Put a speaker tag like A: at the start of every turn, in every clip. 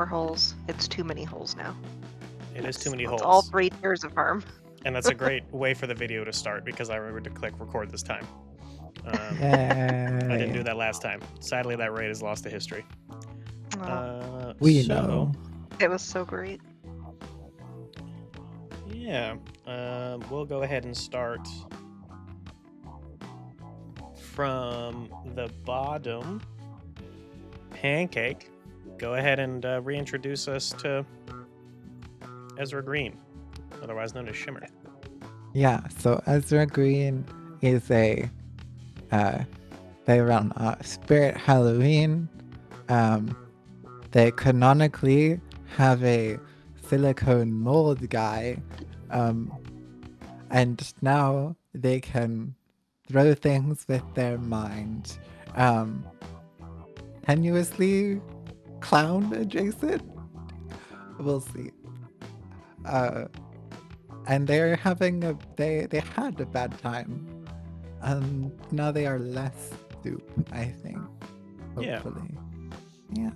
A: more holes. It's too many holes now.
B: It is too many
A: It's
B: holes.
A: all 3 tiers of harm.
B: And that's a great way for the video to start because I remembered to click record this time. I didn't do that last time. Sadly, that raid is lost to history.
C: We know.
A: It was so great.
B: Yeah. We'll go ahead and start from the bottom. Pancake, go ahead and reintroduce us to Ezra Green, otherwise known as Shimmer.
C: Yeah, so Ezra Green is they run Spirit Halloween. They canonically have a silicone mold guy, and now they can throw things with their mind. Tenuously clown adjacent? We'll see. And they're having they had a bad time. Now they are less soup, I think. Hopefully. Yeah.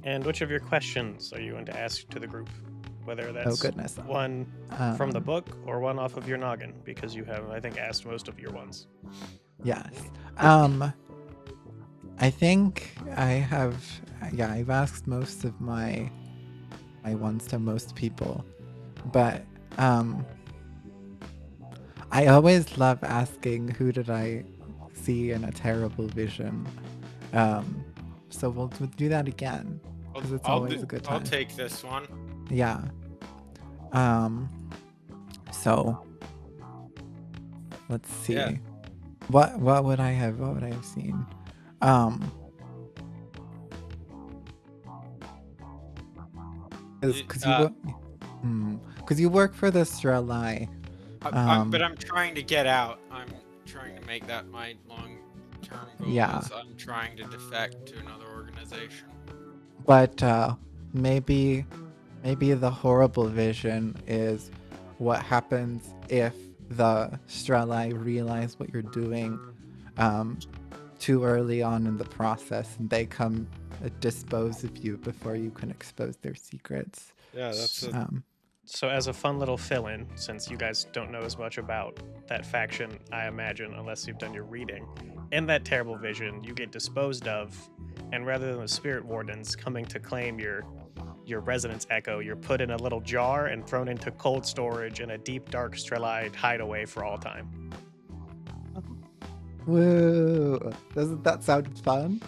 B: And which of your questions are you going to ask to the group? Whether that's one from the book or one off of your noggin, because you have, I think, asked most of your ones.
C: Yes. I think I have, I've asked most of my ones to most people, but I always love asking who did I see in a terrible vision. So we'll do that again, because it's always a good time.
D: I'll take this one.
C: Yeah. So let's see.
D: Yeah.
C: What would I have seen? Because you work for the Strelai.
D: But I'm trying to get out. I'm trying to make that my long-term goal.
C: Yeah.
D: I'm trying to defect to another organization.
C: But maybe the horrible vision is what happens if the Strelai realize what you're doing too early on in the process, and they come dispose of you before you can expose their secrets.
D: Yeah, that's
B: So as a fun little fill-in, since you guys don't know as much about that faction, I imagine, unless you've done your reading, in that terrible vision, you get disposed of, and rather than the spirit wardens coming to claim your residence echo, you're put in a little jar and thrown into cold storage in a deep, dark Strelite hideaway for all time.
C: Woo! Doesn't that sound fun?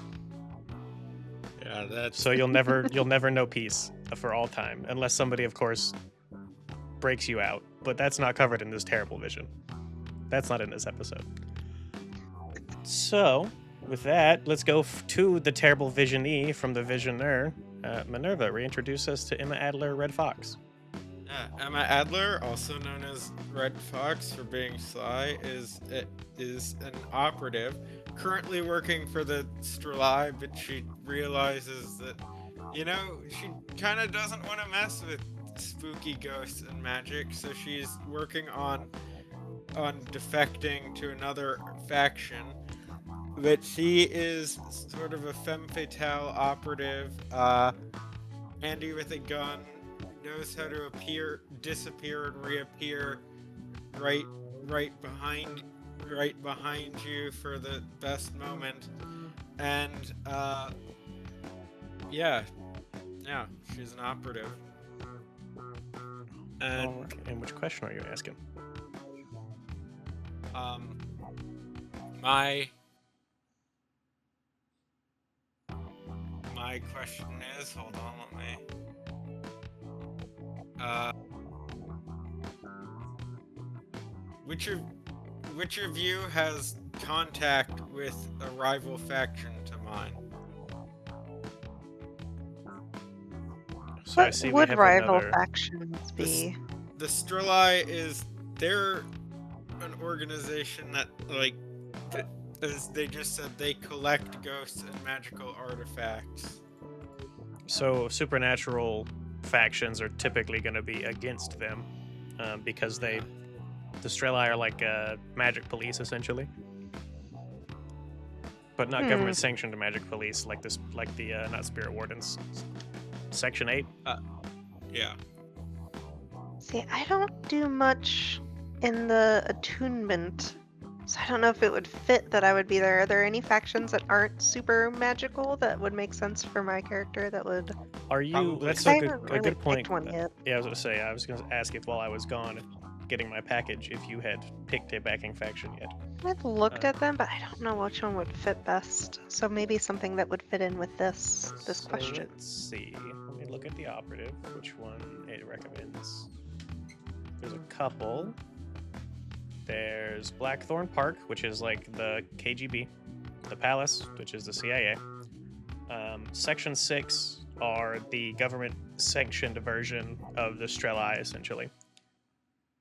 D: Yeah, that's
B: So you'll never know peace for all time, unless somebody, of course, breaks you out. But that's not covered in this terrible vision. That's not in this episode. So, with that, let's go to the terrible visionee from the Visioner. Minerva, reintroduce us to Emma Adler, Red Fox.
D: Emma Adler, also known as Red Fox for being sly, is an operative currently working for the Strelai, but she realizes that, she kind of doesn't want to mess with spooky ghosts and magic, so she's working on defecting to another faction. But she is sort of a femme fatale operative, handy with a gun, knows how to disappear and reappear right behind you for the best moment. And yeah, she's an operative. And
B: which question are you asking?
D: My question is, hold on, let me. Which of you has contact with a rival faction to mine?
B: So I
A: What
B: see we
A: would
B: have
A: rival
B: another...
A: factions be?
D: The Strelai they're an organization that, as they just said, they collect ghosts and magical artifacts.
B: So supernatural factions are typically going to be against them because the Strelai are like magic police, essentially. But not government-sanctioned magic police, like the not spirit wardens. Section 8.
D: Yeah.
A: See, I don't do much in the attunement, so I don't know if it would fit that I would be there. Are there any factions that aren't super magical that would make sense for my character that would?
B: Are you?
D: Probably.
B: That's
A: 'Cause I
B: a
A: haven't really
B: good point.
A: picked one yet.
B: Yeah, I was gonna say. I was gonna ask if while I was gone, getting my package, if you had picked a backing faction yet.
A: I've looked
B: Uh,
A: at them, but I don't know which one would fit best. So maybe something that would fit in with this
B: So
A: question.
B: let's see. Let me look at the operative. Which one it recommends? There's a couple. There's Blackthorn Park, which is like the KGB. The Palace, which is the CIA. Section 6 are the government-sanctioned version of the Strelai, essentially.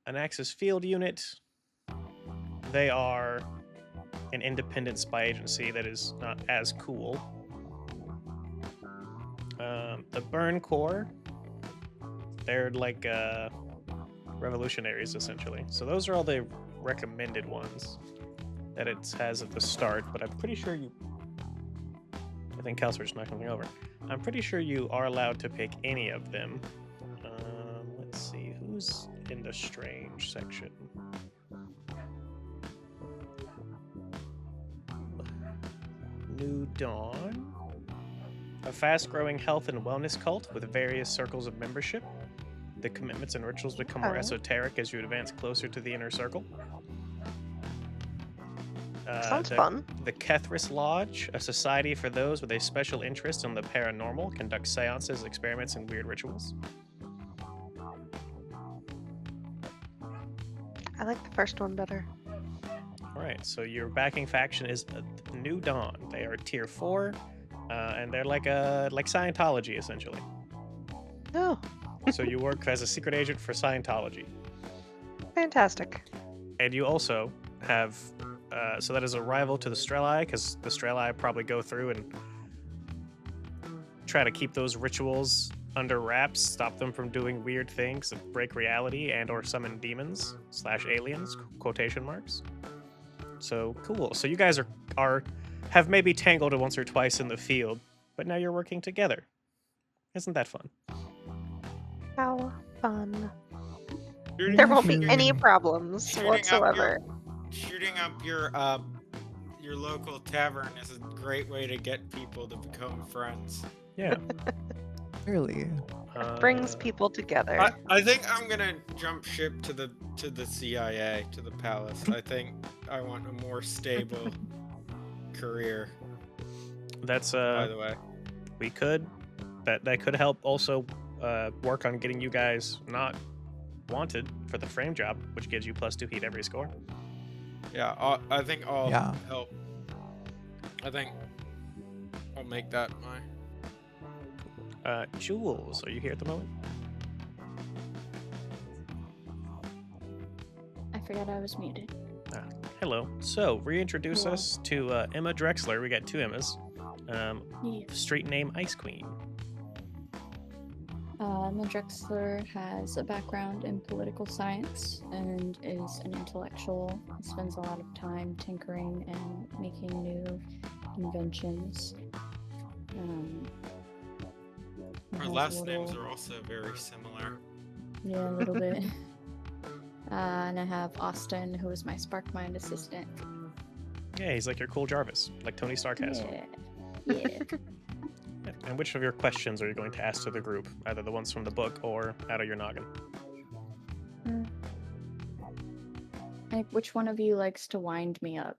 B: An Axis Field Unit. They are an independent spy agency that is not as cool. The Burn Corps. They're like revolutionaries, essentially. So those are all the recommended ones that it has at the start, but I'm pretty sure you... I think Kelsey's knocking me over. I'm pretty sure you are allowed to pick any of them. Let's see, who's in the strange section? New Dawn. A fast-growing health and wellness cult with various circles of membership. The commitments and rituals become more
A: Oh.
B: esoteric as you advance closer to the inner circle.
A: Sounds
B: the,
A: fun.
B: The Kethris Lodge, a society for those with a special interest in the paranormal, conducts seances, experiments, and weird rituals.
A: I like the first one better.
B: All right, so your backing faction is New Dawn. They are tier 4, and they're like Scientology, essentially.
A: Oh,
B: So you work as a secret agent for Scientology.
A: fantastic.
B: And you also have, so that is a rival to the Strelai, because the Strelai probably go through and try to keep those rituals under wraps, stop them from doing weird things that break reality and or summon demons / aliens, quotation marks. So cool. So you guys have maybe tangled once or twice in the field, but now you're working together. Isn't that fun?
A: How fun.
D: Shooting-
A: There won't be
D: shooting-
A: any problems
D: shooting up
A: whatsoever.
D: Shooting up your local tavern is a great way to get people to become friends.
B: Yeah.
C: Clearly.
A: Brings
B: Uh,
A: people together.
D: I think I'm gonna jump ship to the CIA, to the palace. I think I want a more stable career.
B: That's
D: By the way,
B: we could that could help also work on getting you guys not wanted for the frame job, which gives you +2 heat every score.
D: yeah, I think I'll
C: Yeah.
D: help. I think I'll make that my.
B: Jules, are you here at the moment?
E: I forgot I was muted.
B: Hello. So reintroduce
E: Hello.
B: us to Emma Drexler. We got 2 Emmas.
E: Yeah.
B: Street name Ice Queen.
E: Emma Drexler has a background in political science and is an intellectual. Spends a lot of time tinkering and making new inventions.
D: Our
E: has a
D: last names
E: little-
D: are also very similar.
E: Yeah, a little bit. And I have Austin, who is my Sparkmind assistant.
B: Yeah, he's like your cool Jarvis, like Tony Stark has.
E: Yeah. Yeah.
B: And which of your questions are you going to ask to the group? Either the ones from the book or out of your noggin?
E: Like, which one of you likes to wind me up?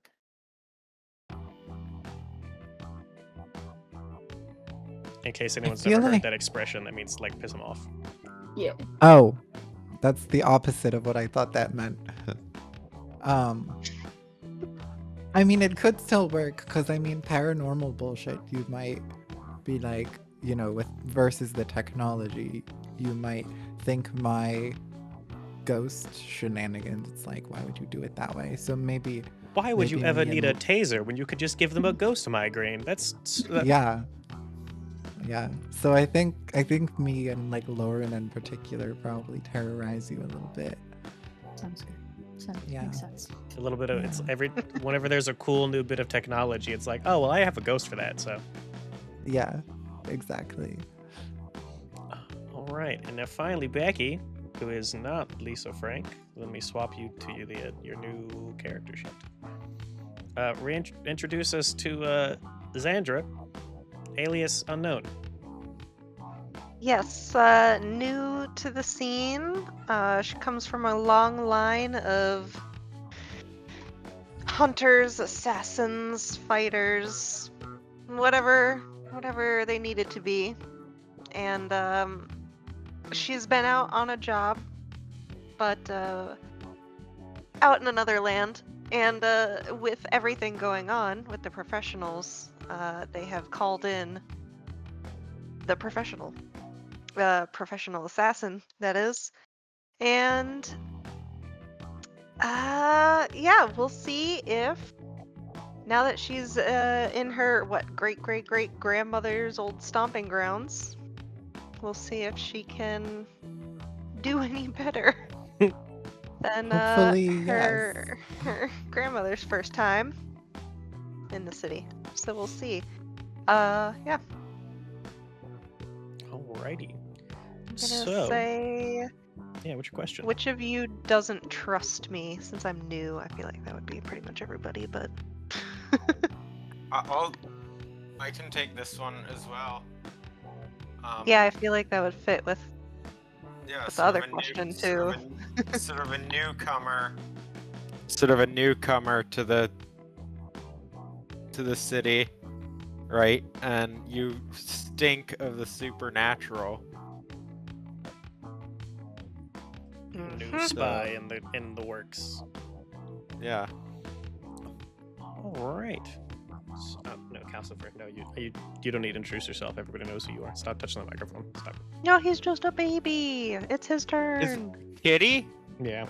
B: In case anyone's
C: feel
B: never heard
C: like-
B: that expression, that means like piss him off.
E: Yeah.
C: Oh, that's the opposite of what I thought that meant. I mean, it could still work because I mean, paranormal bullshit. You might be like, you know, with versus the technology, you might think my ghost shenanigans. It's like, why would you do it that way? So maybe,
B: Why would you
C: Maybe
B: ever
C: me
B: need a
C: and-
B: taser when you could just give them a ghost migraine?
C: yeah. Yeah. So I think me and like Lauren in particular probably terrorize you a little bit.
E: Sounds good.
C: Yeah.
E: Makes sense.
B: a little bit of it's
C: Yeah.
B: every whenever there's a cool new bit of technology, it's like, oh well, I have a ghost for that. So
C: Yeah. Exactly.
B: right, and now finally Becky, who is not Lisa Frank. Let me swap you to your new character sheet. Introduce us to Xandra, alias Unknown.
A: Yes, new to the scene. She comes from a long line of hunters, assassins, fighters, whatever they needed to be. And she's been out on a job, but out in another land. And with everything going on with the professionals, they have called in the professional assassin, that is. And yeah, we'll see if now that she's in her great great great grandmother's old stomping grounds, we'll see if she can do any better than
C: Hopefully, yes.
A: her grandmother's first time in the city. So we'll see. Yeah,
B: Alrighty.
A: I'm gonna
B: So,
A: say,
B: yeah, what's your question?
A: which of you doesn't trust me? Since I'm new, I feel like that would be pretty much everybody, but
D: I can take this one as well.
A: yeah, I feel like that would fit with
D: Yeah,
A: the
D: sort
A: other
D: of a
A: question
D: sort
A: too.
D: sort of a newcomer. Sort of a newcomer to the city, right? And you stink of the supernatural.
B: New
A: Mhm.
B: spy in the works.
D: Yeah.
B: All right. No, Calcifer. No, you don't need to introduce yourself. Everybody knows who you are. Stop touching the microphone. Stop.
A: No, he's just a baby. It's his turn.
D: Kitty?
B: Yeah.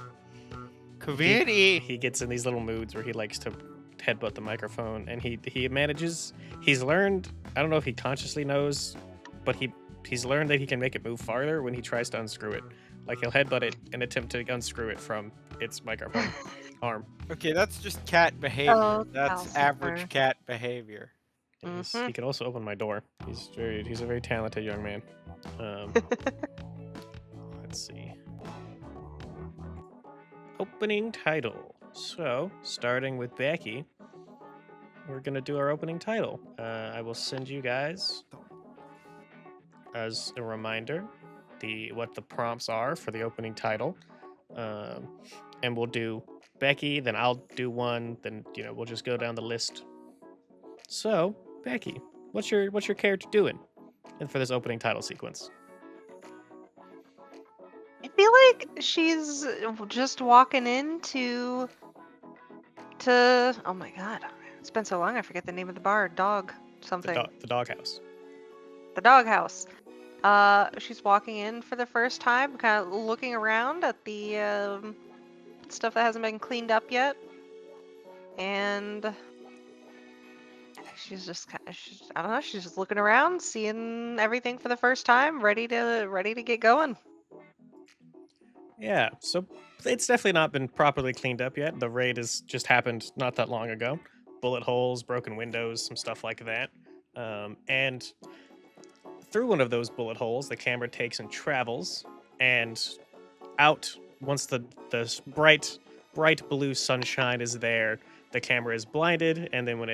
D: Kitty!
B: He gets in these little moods where he likes to headbutt the microphone, and he manages. He's learned. I don't know if he consciously knows, but he's learned that he can make it move farther when he tries to unscrew it. Like he'll headbutt it and attempt to unscrew it from its microphone arm.
D: Okay, that's just cat behavior.
A: Oh,
D: That's
A: Calcifer.
D: average cat behavior.
B: He can also open my door. He's a very talented young man. Let's see. Opening title. So, starting with Becky, we're gonna do our opening title. I will send you guys, as a reminder, what the prompts are for the opening title, and we'll do Becky. Then I'll do one. Then we'll just go down the list. So, Becky, what's your character doing, and for this opening title sequence?
A: I feel like she's just walking into oh my god. It's been so long I forget the name of the bar. Dog something.
B: The doghouse.
A: The doghouse. She's walking in for the first time, kind of looking around at the stuff that hasn't been cleaned up yet. And she's just I don't know, she's just looking around, seeing everything for the first time, ready to get going.
B: Yeah, so it's definitely not been properly cleaned up yet. The raid has just happened not that long ago. Bullet holes, broken windows, some stuff like that. And through one of those bullet holes, the camera takes and travels, and out once the bright blue sunshine is there, the camera is blinded, and then when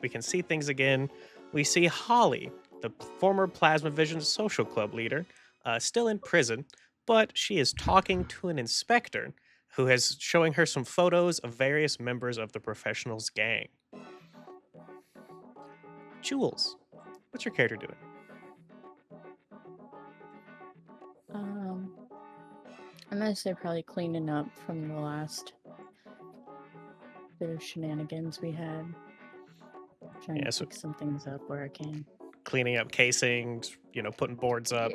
B: we can see things again, we see Holly, the former Plasma Vision social club leader, still in prison, but she is talking to an inspector who is showing her some photos of various members of the professionals gang. Jules, what's your character doing?
E: I'm gonna say probably cleaning up from the last bit of shenanigans we had. Trying to fix some things up where I can.
B: Cleaning up casings, putting boards up,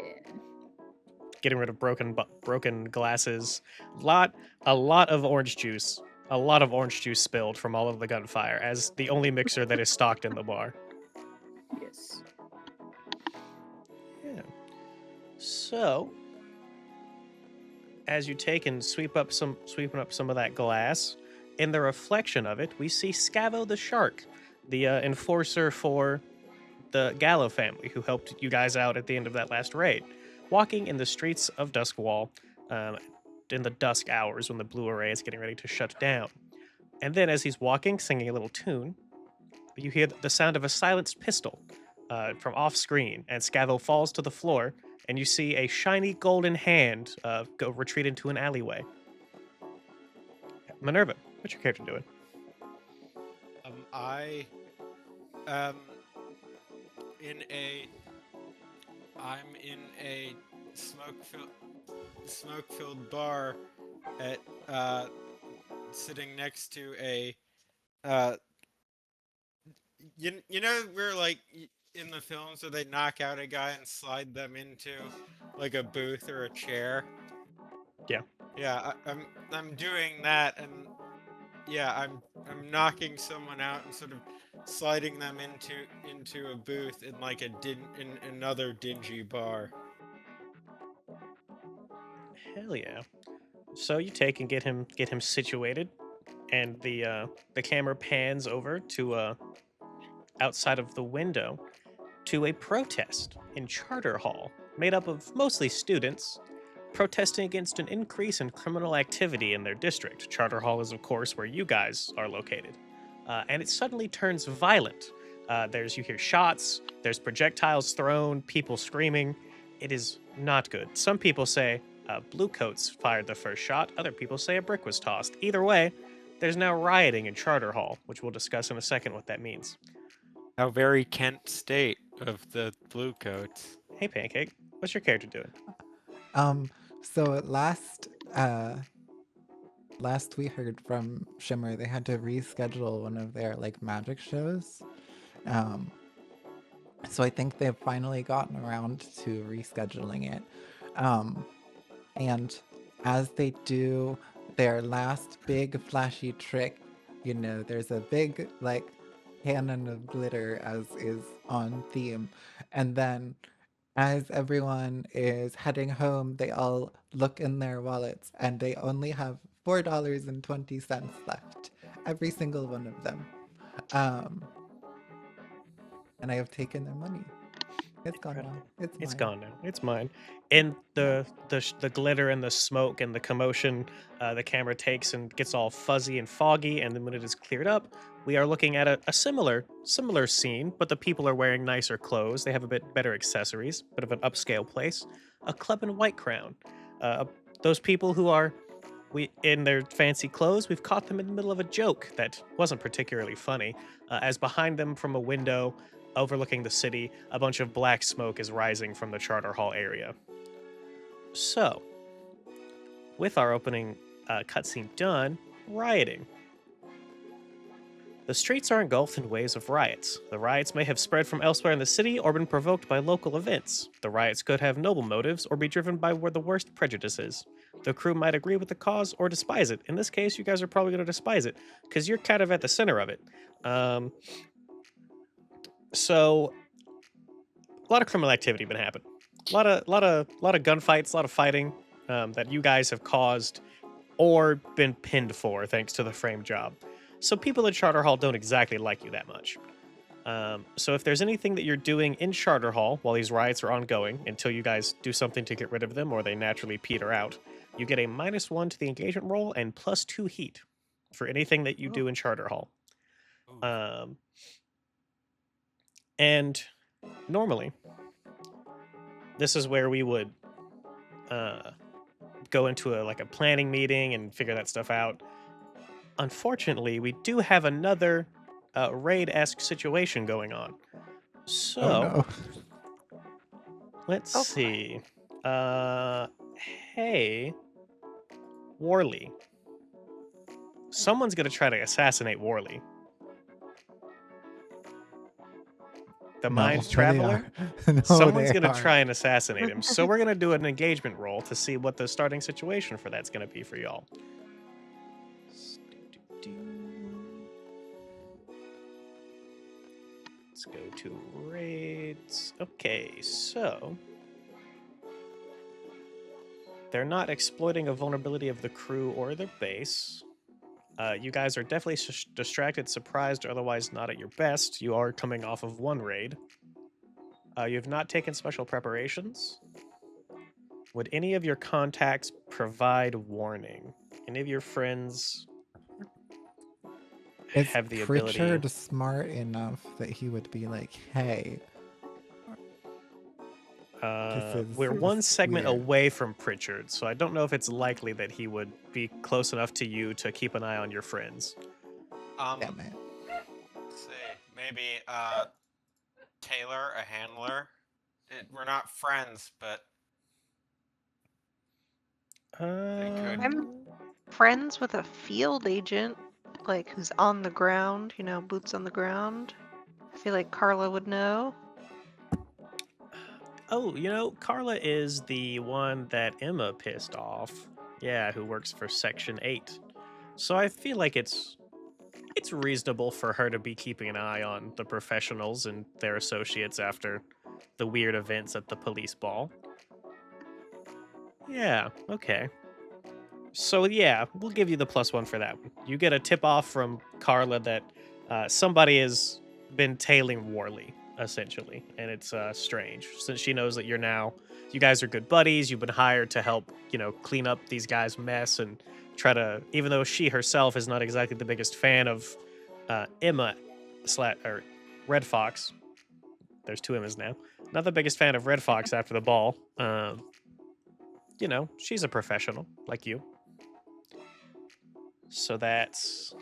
B: getting rid of broken glasses. A lot of orange juice. A lot of orange juice spilled from all of the gunfire as the only mixer that is stocked in the bar.
E: Yes.
B: Yeah. So, as you take and sweeping up some of that glass, in the reflection of it, we see Scavo the shark, the enforcer for the Gallo family who helped you guys out at the end of that last raid. walking in the streets of Duskwall um, in the dusk hours when the blue array is getting ready to shut down. And then, as he's walking, singing a little tune, you hear the sound of a silenced pistol from off screen, and Scavo falls to the floor, and you see a shiny golden hand go retreat into an alleyway. Minerva, what's your character doing?
D: I um in a I'm in a smoke filled bar at sitting next to a uh you know where like in the films where they knock out a guy and slide them into like a booth or a chair.
B: Yeah.
D: Yeah, I'm doing that, and yeah, I'm knocking someone out and sort of sliding them into a booth in like in another dingy bar.
B: Hell yeah. So you take and get him situated, and the camera pans over to outside of the window to a protest in Charter Hall, made up of mostly students protesting against an increase in criminal activity in their district. Charter Hall is, of course, where you guys are located. And it suddenly turns violent. You hear shots, there's projectiles thrown, people screaming. It is not good. Some people say Bluecoats fired the first shot, other people say a brick was tossed. Either way, there's now rioting in Charter Hall, which we'll discuss in a second what that means.
D: How very Kent State of the Bluecoats.
B: Hey, Pancake, what's your character doing?
C: Um, so last we heard from Shimmer, they had to reschedule one of their like magic shows. Um, so I think they've finally gotten around to rescheduling it. Um, and as they do their last big flashy trick, there's a big like cannon of glitter as is on theme, and then as everyone is heading home, they all look in their wallets and they only have $4.20 left. Every single one of them. Um, and I have taken their money. It's gone now.
B: Incredible.
C: It's
B: It's
C: mine.
B: gone now. It's mine. And the glitter and the smoke and the commotion, the camera takes and gets all fuzzy and foggy. And then when it is cleared up, we are looking at a similar scene, but the people are wearing nicer clothes. They have a bit better accessories, bit of an upscale place. A club in White Crown. Uh, those people who are we in their fancy clothes, we've caught them in the middle of a joke that wasn't particularly funny, as behind them from a window overlooking the city, a bunch of black smoke is rising from the Charter Hall area. So, with our opening cutscene done, rioting. The streets are engulfed in waves of riots. The riots may have spread from elsewhere in the city or been provoked by local events. The riots could have noble motives or be driven by the worst prejudices. The crew might agree with the cause or despise it. In this case, you guys are probably going to despise it because you're kind of at the center of it. So, a lot of criminal activity been happening. A lot of gunfights, a lot of fighting that you guys have caused or been pinned for, thanks to the frame job. So people in Charter Hall don't exactly like you that much. So if there's anything that you're doing in Charter Hall while these riots are ongoing, until you guys do something to get rid of them or they naturally peter out, you get a -1 to the engagement roll and +2 heat for anything that you do in Charter Hall.
D: Ooh.
B: And normally, this is where we would go into a planning meeting and figure that stuff out. Unfortunately, we do have another raid-esque situation going on. So
C: Oh no.
B: let's
A: Oh, boy.
B: see. Hey, Worley. Someone's gonna try to assassinate Worley. The
C: No,
B: Mind
C: no, they
B: Traveler.
C: are. No,
B: Someone's
C: they
B: gonna
C: are.
B: try and assassinate him. So we're gonna do an engagement roll to see what the starting situation for that's gonna be for y'all. Let's go to raids. Okay, so they're not exploiting a vulnerability of the crew or their base. You guys are definitely distracted, surprised, or otherwise not at your best. You are coming off of one raid. You have not taken special preparations. Would any of your contacts provide warning? Any of your friends
C: Is
B: have the ability?
C: Pritchard smart enough that he would be like, "Hey,
B: We're
C: this
B: one
C: is
B: segment
C: weird."
B: away from Pritchard, so I don't know if it's likely that he would be close enough to you to keep an eye on your friends.
C: Damn it.
D: Let's see. Maybe Taylor, a handler. We're not friends, but they could.
A: I'm friends with a field agent, like who's on the ground, boots on the ground. I feel like Carla would know.
B: Oh, Carla is the one that Emma pissed off. Yeah, who works for Section 8. So I feel like it's reasonable for her to be keeping an eye on the professionals and their associates after the weird events at the police ball. Yeah, okay. So yeah, we'll give you the +1 for that one. You get a tip off from Carla that somebody has been tailing Worley, essentially, and it's strange since she knows that you guys are good buddies. You've been hired to help, clean up these guys' mess and try to, even though she herself is not exactly the biggest fan of Emma or Red Fox. There's two Emmas now. Not the biggest fan of Red Fox after the ball. She's a professional like you. So that's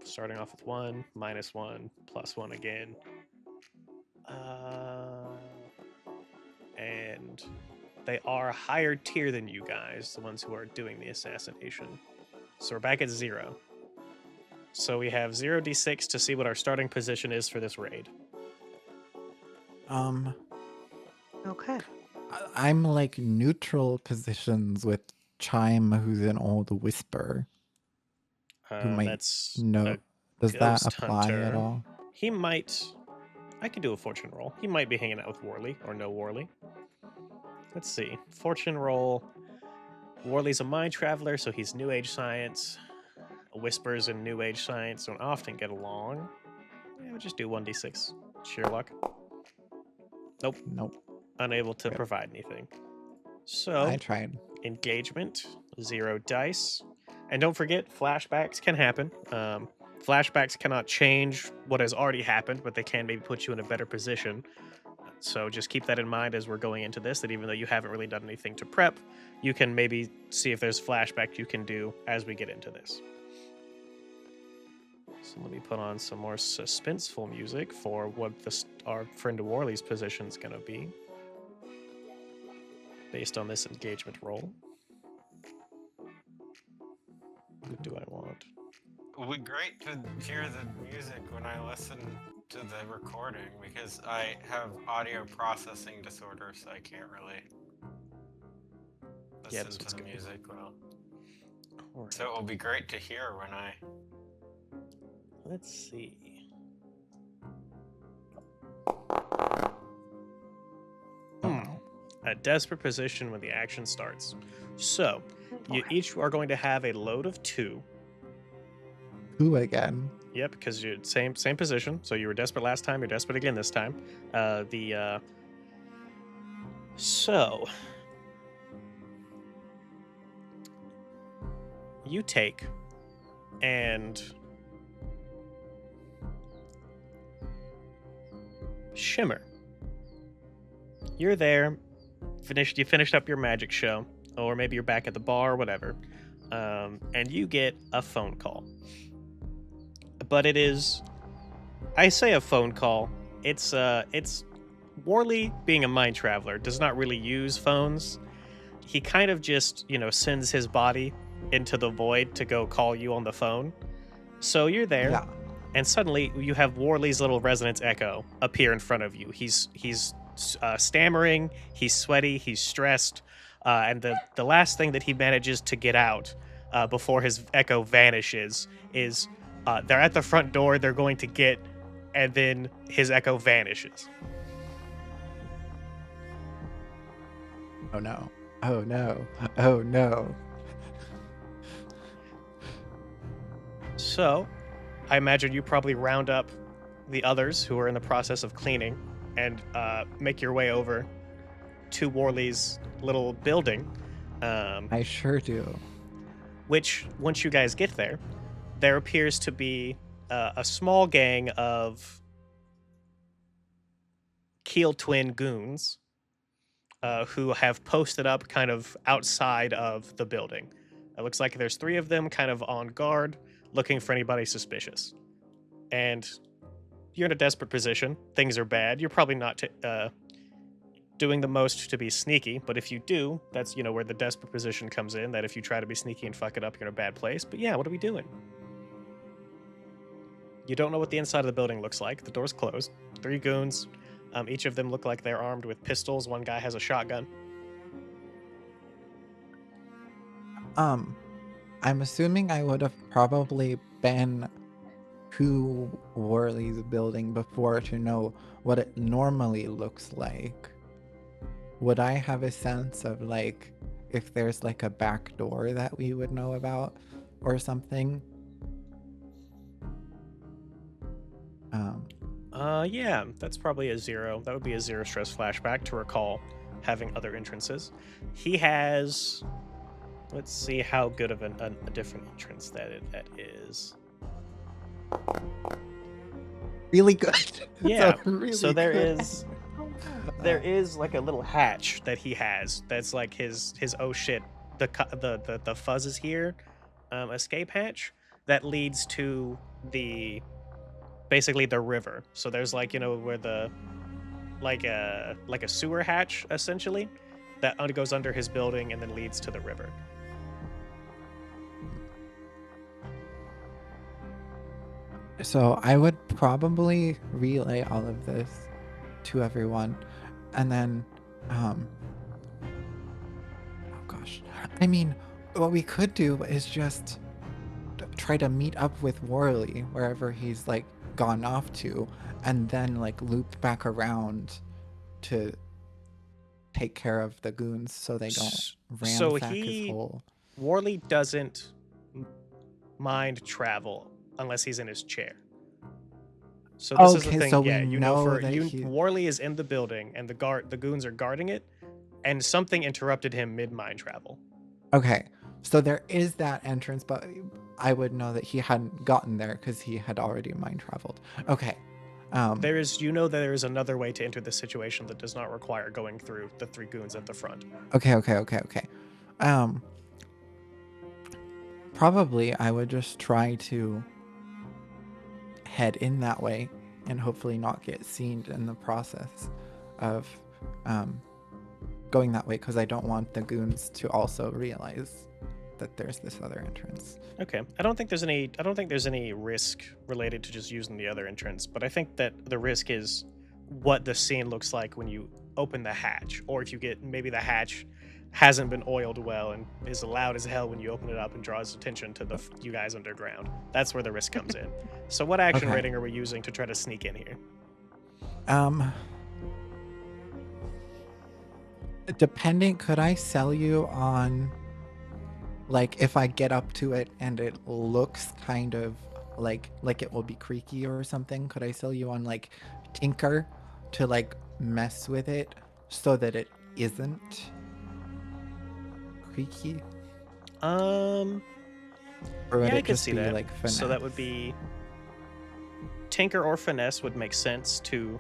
B: starting off with 1, -1, +1 again. And they are a higher tier than you guys, the ones who are doing the assassination. So we're back at 0. So we have 0d6 to see what our starting position is for this raid.
A: Okay.
C: I'm like neutral positions with Chime, who's an old whisper, who might
B: That's
C: know.
B: a
C: Does that
B: ghost
C: apply at
B: hunter.
C: all?
B: He might. I could do a fortune roll. He might be hanging out with Worley or no Worley. Let's see. Fortune roll. Worley's a mind traveler, so he's New Age science. Whispers and New Age science don't often get along. Yeah, we'll just do 1d6. Sheer luck. Nope.
C: Nope.
B: Unable to
C: Yep.
B: provide anything.
C: I
B: So,
C: tried.
B: engagement, 0 dice. And don't forget, flashbacks can happen. Flashbacks cannot change what has already happened, but they can maybe put you in a better position. So just keep that in mind as we're going into this, that even though you haven't really done anything to prep, you can maybe see if there's flashback you can do as we get into this. So let me put on some more suspenseful music for what our friend Worley's position is going to be based on this engagement roll. Who do I want?
D: It would be great to hear the music when I listen to the recording because I have audio processing disorder, so I can't really
B: Yeah,
D: listen
B: this
D: to
B: one's
D: the
B: good.
D: music well.
B: Alright.
D: So it will be great to hear when I.
B: Let's see. A desperate position when the action starts. So, you each are going to have a load of 2.
C: Who again?
B: Yep, because you're same position. So you were desperate last time. You're desperate again this time. So you take and Shimmer. You're there. You finished up your magic show, or maybe you're back at the bar, or whatever, and you get a phone call. But it is, I say a phone call. It's Worley, being a mind traveler, does not really use phones. He kind of just, sends his body into the void to go call you on the phone. So you're there,
C: Yeah.
B: and suddenly you have Worley's little resonance echo appear in front of you. He's stammering, he's sweaty, he's stressed, and the last thing that he manages to get out before his echo vanishes is they're at the front door, they're going to get, and then his echo vanishes.
C: Oh no. Oh no. Oh no.
B: So, I imagine you probably round up the others who are in the process of cleaning and make your way over to Worley's little building,
C: I sure do.
B: which, once you guys get there, there appears to be a small gang of Keel Twin goons who have posted up kind of outside of the building. It looks like there's 3 of them kind of on guard, looking for anybody suspicious. And you're in a desperate position. Things are bad. You're probably not doing the most to be sneaky, but if you do, that's where the desperate position comes in. That if you try to be sneaky and fuck it up, you're in a bad place. But yeah, what are we doing? You don't know what the inside of the building looks like. The door's closed. 3 goons. Each of them look like they're armed with pistols. One guy has a shotgun.
C: I'm assuming I would have probably been to Worley's building before to know what it normally looks like. Would I have a sense of like if there's like a back door that we would know about or something?
B: Yeah, that's probably a 0. That would be a 0 stress flashback to recall having other entrances. He has. Let's see how good of a different entrance that is.
C: Really good.
B: Yeah.
C: Really
B: So there
C: good.
B: is like a little hatch that he has. That's like his oh shit. The fuzz is here. Escape hatch that leads to basically the river. So there's like where the like a sewer hatch essentially that goes under his building and then leads to the river.
C: So I would probably relay all of this to everyone, and then, oh gosh, I mean, what we could do is just try to meet up with Worley wherever he's like gone off to, and then like loop back around to take care of the goons so they don't
B: So
C: ransack his whole.
B: Worley doesn't mind travel unless he's in his chair. So this is the
C: Okay,
B: thing.
C: so
B: Yeah,
C: we know that
B: Worley is in the building and the goons are guarding it, and something interrupted him mid mind travel.
C: Okay, so there is that entrance, but I would know that he hadn't gotten there because he had already mind traveled. Okay.
B: There is another way to enter this situation that does not require going through the 3 goons at the front.
C: Okay. Probably I would just try to head in that way and hopefully not get seen in the process of going that way, because I don't want the goons to also realize that there's this other entrance.
B: Okay. I don't think there's any risk related to just using the other entrance, but I think that the risk is what the scene looks like when you open the hatch, or if you get maybe the hatch hasn't been oiled well and is loud as hell when you open it up and draws attention to you guys underground. That's where the risk comes in. So what action
C: Okay.
B: rating are we using to try to sneak in here?
C: Depending, could I sell you on, like, if I get up to it and it looks kind of like it will be creaky or something, could I sell you on like tinker to like mess with it so that it isn't creaky?
B: Or
C: would
B: yeah, I
C: it
B: could
C: just
B: see
C: be
B: that.
C: like
B: So that would be tinker or finesse would make sense to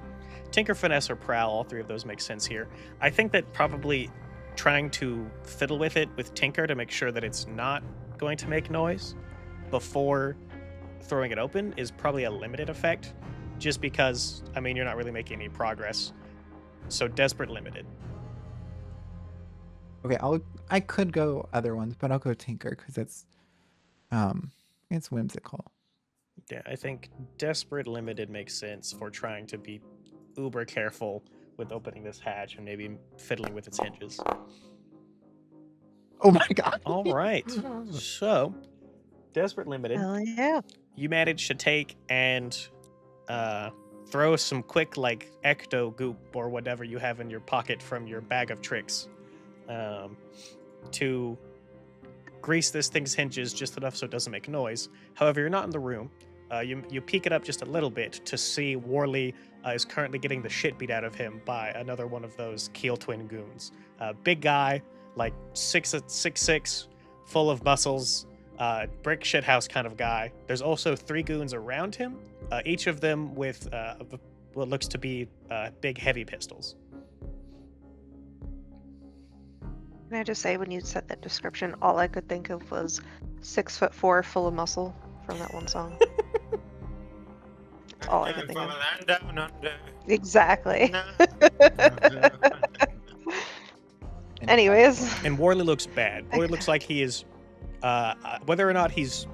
B: tinker, finesse, or prowl. All 3 of those make sense here. I think that probably trying to fiddle with it with tinker to make sure that it's not going to make noise before throwing it open is probably a limited effect, just because you're not really making any progress. So desperate limited.
C: Okay, I could go other ones, but I'll go tinker because it's whimsical.
B: Yeah, I think desperate limited makes sense for trying to be uber careful with opening this hatch and maybe fiddling with its hinges.
C: Oh my god.
B: All right. So, desperate limited.
A: Hell yeah.
B: You manage to take and throw some quick like ecto goop or whatever you have in your pocket from your bag of tricks to grease this thing's hinges just enough so it doesn't make noise. However, you're not in the room. You peek it up just a little bit to see Warley is currently getting the shit beat out of him by another one of those Keel twin goons. Big guy, like 6'6", full of muscles, brick shithouse kind of guy. There's also 3 goons around him, each of them with what looks to be big heavy pistols.
A: Can I just say, when you said that description, all I could think of was 6'4", full of muscle from that one song. That's all I could think of.
D: Down under.
A: Exactly.
D: No.
A: Anyways.
B: And Warley looks bad. Warley looks like he is, whether or not he's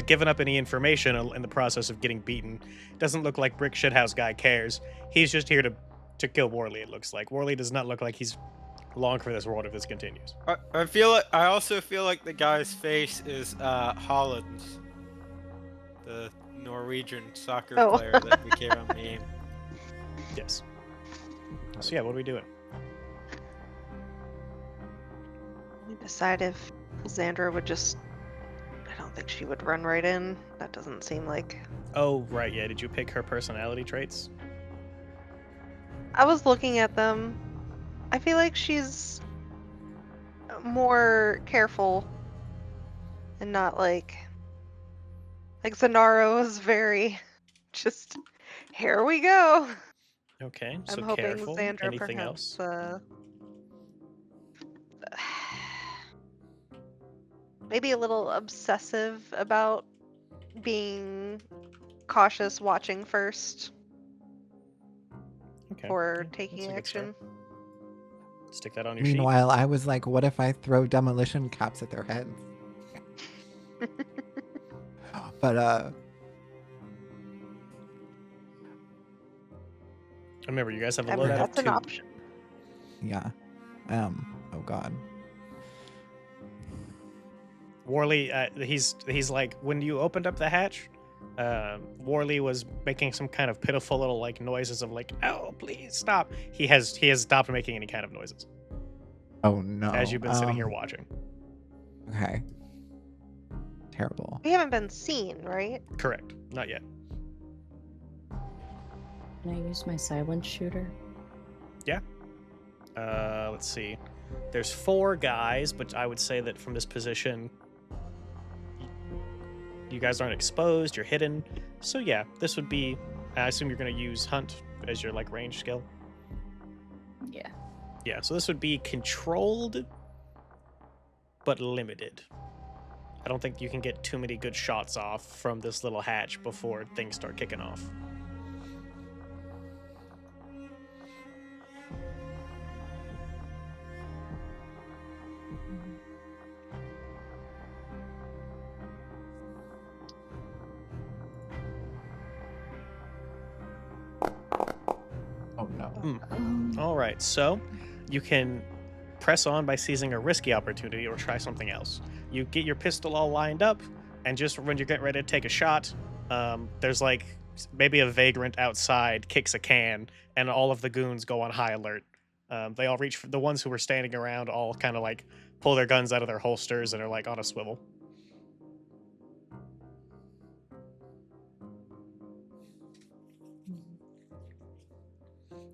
B: given up any information in the process of getting beaten, doesn't look like Brick Shithouse guy cares. He's just here to kill Warley, it looks like. Warley does not look like he's long for this world if this continues.
D: I also feel like the guy's face is Holland's, the Norwegian soccer player that became a meme.
B: Yes. So yeah, what are we doing?
A: We decide if Xandra would just... I don't think she would run right in. That doesn't seem like...
B: Oh, right, yeah. Did you pick her personality traits?
A: I was looking at them. I feel like she's more careful and not like Zanaro is very just, here we go.
B: Okay, so
A: I'm hoping
B: careful.
A: Xandra
B: Anything
A: perhaps
B: else?
A: Maybe a little obsessive about being cautious, watching first
B: Okay.
A: before
B: yeah,
A: taking
B: that's a good start.
A: action.
B: Stick that on your sheet.
C: Meanwhile, I was like, what if I throw demolition caps at their heads? But
B: Remember, you guys have a
A: I mean,
B: loadout of
A: that's an
B: 2.
A: option.
C: yeah. Oh god.
B: Warley, he's like, when you opened up the hatch, Warley was making some kind of pitiful little like noises of like, oh, please stop. He has stopped making any kind of noises
C: Oh no.
B: as you've been sitting here watching.
C: Okay. Terrible.
A: We haven't been seen, right?
B: Correct. Not yet.
E: Can I use my silence shooter?
B: Let's see. There's 4 guys, but I would say that from this position, you guys aren't exposed. You're hidden. So yeah, this would be. I assume you're going to use hunt as your like range skill.
E: Yeah.
B: Yeah. So this would be controlled, but limited. I don't think you can get too many good shots off from this little hatch before things start kicking off.
C: Oh no.
B: All right, so you can press on by seizing a risky opportunity or try something else. You get your pistol all lined up, and just when you're getting ready to take a shot, there's like maybe a vagrant outside kicks a can, and all of the goons go on high alert. They all reach for the ones who were standing around, all kind of like pull their guns out of their holsters and are like on a swivel.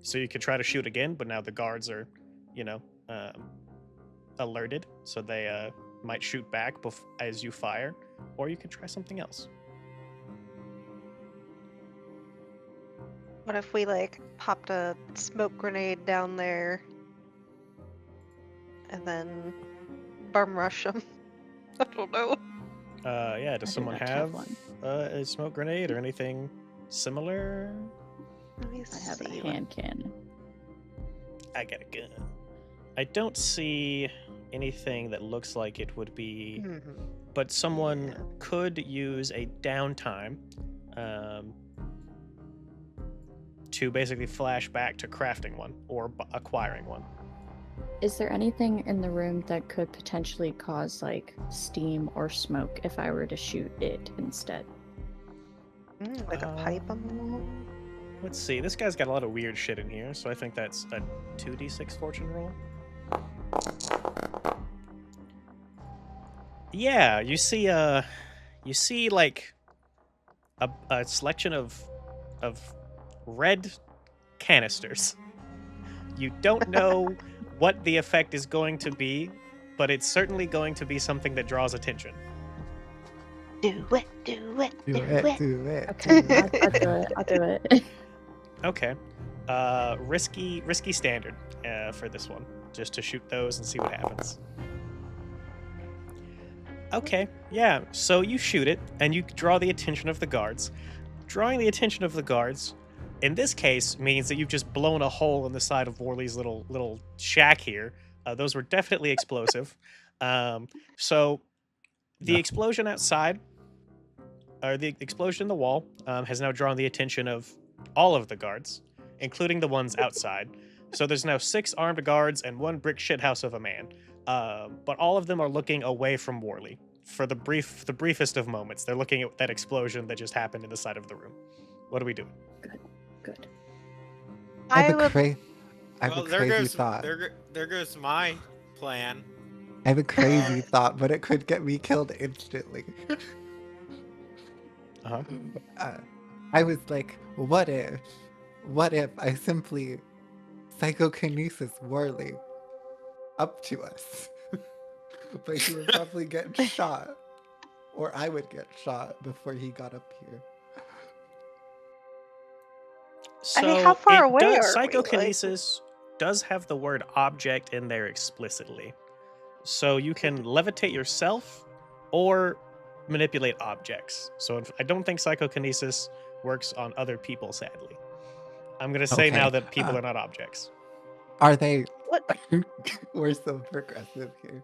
B: So you could try to shoot again, but now the guards are, alerted, so they might shoot back as you fire, or you could try something else.
A: What if we like popped a smoke grenade down there and then bum rush them? I don't know.
B: Yeah, does
E: I do
B: someone
E: not
B: have
E: one.
B: a smoke grenade or anything similar?
A: Let me
E: I have a
A: see.
E: hand cannon.
B: I got a gun. I don't see anything that looks like it would be,
A: Mhm.
B: but someone could use a downtime to basically flash back to crafting one or acquiring one.
E: Is there anything in the room that could potentially cause like steam or smoke if I were to shoot it instead?
A: Like a pipe on the wall?
B: Let's see. This guy's got a lot of weird shit in here, so I think that's a 2d6 fortune roll. Yeah, you see like a selection of red canisters. You don't know what the effect is going to be, but it's certainly going to be something that draws attention.
A: Do it, do it,
C: Do
A: do
C: it,
A: it.
C: do it.
E: Okay,
C: do
E: I'll
C: it.
E: do it. I'll do it.
B: Okay. Risky standard for this one, just to shoot those and see what happens. Okay, yeah. So you shoot it, and you draw the attention of the guards. Drawing the attention of the guards, in this case, means that you've just blown a hole in the side of Worley's little shack here. Those were definitely explosive. So the
C: No.
B: explosion outside, or the explosion in the wall, has now drawn the attention of all of the guards, including the ones outside. So there's now 6 armed guards and 1 brick shithouse of a man. But all of them are looking away from Worley for the briefest of moments. They're looking at that explosion that just happened in the side of the room. What are we doing?
E: Good.
C: I
A: I
C: have a
A: would.
C: cra- I have
D: Well,
C: a
D: there
C: crazy
D: goes
C: thought.
D: there goes my plan.
C: I have a crazy thought, but it could get me killed instantly.
B: Uh-huh.
C: I was like, what if I simply psychokinesis Worley up to us? But he would probably get shot. Or I would get shot before he got up here.
B: So
A: I mean, how far
B: it
A: away
B: does,
A: are we? Like,
B: psychokinesis does have the word object in there explicitly. So you can levitate yourself or manipulate objects. So I don't think psychokinesis works on other people, sadly. I'm going to say now
C: Okay,
B: that people are not objects.
C: Are they?
A: what?
C: We're so progressive here.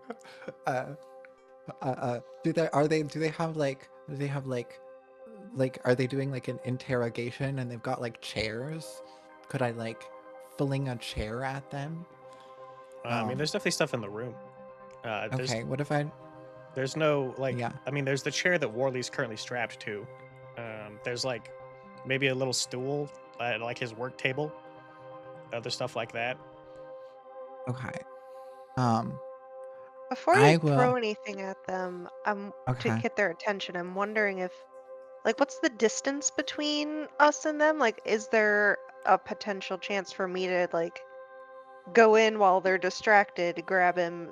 C: Do they have like are they doing like an interrogation and they've got like chairs? Could I like fling a chair at them?
B: I mean, there's definitely stuff in the room.
C: Okay, what if I?
B: There's no, like,
C: Yeah.
B: I mean, there's the chair that Worley's currently strapped to. There's like maybe a little stool at like his work table, other stuff like that.
C: Okay. Um.
A: Before
C: I
A: you throw
C: will.
A: anything at them, to
C: Okay.
A: get their attention, I'm wondering if, like, what's the distance between us and them? Like, is there a potential chance for me to, like, go in while they're distracted, grab him,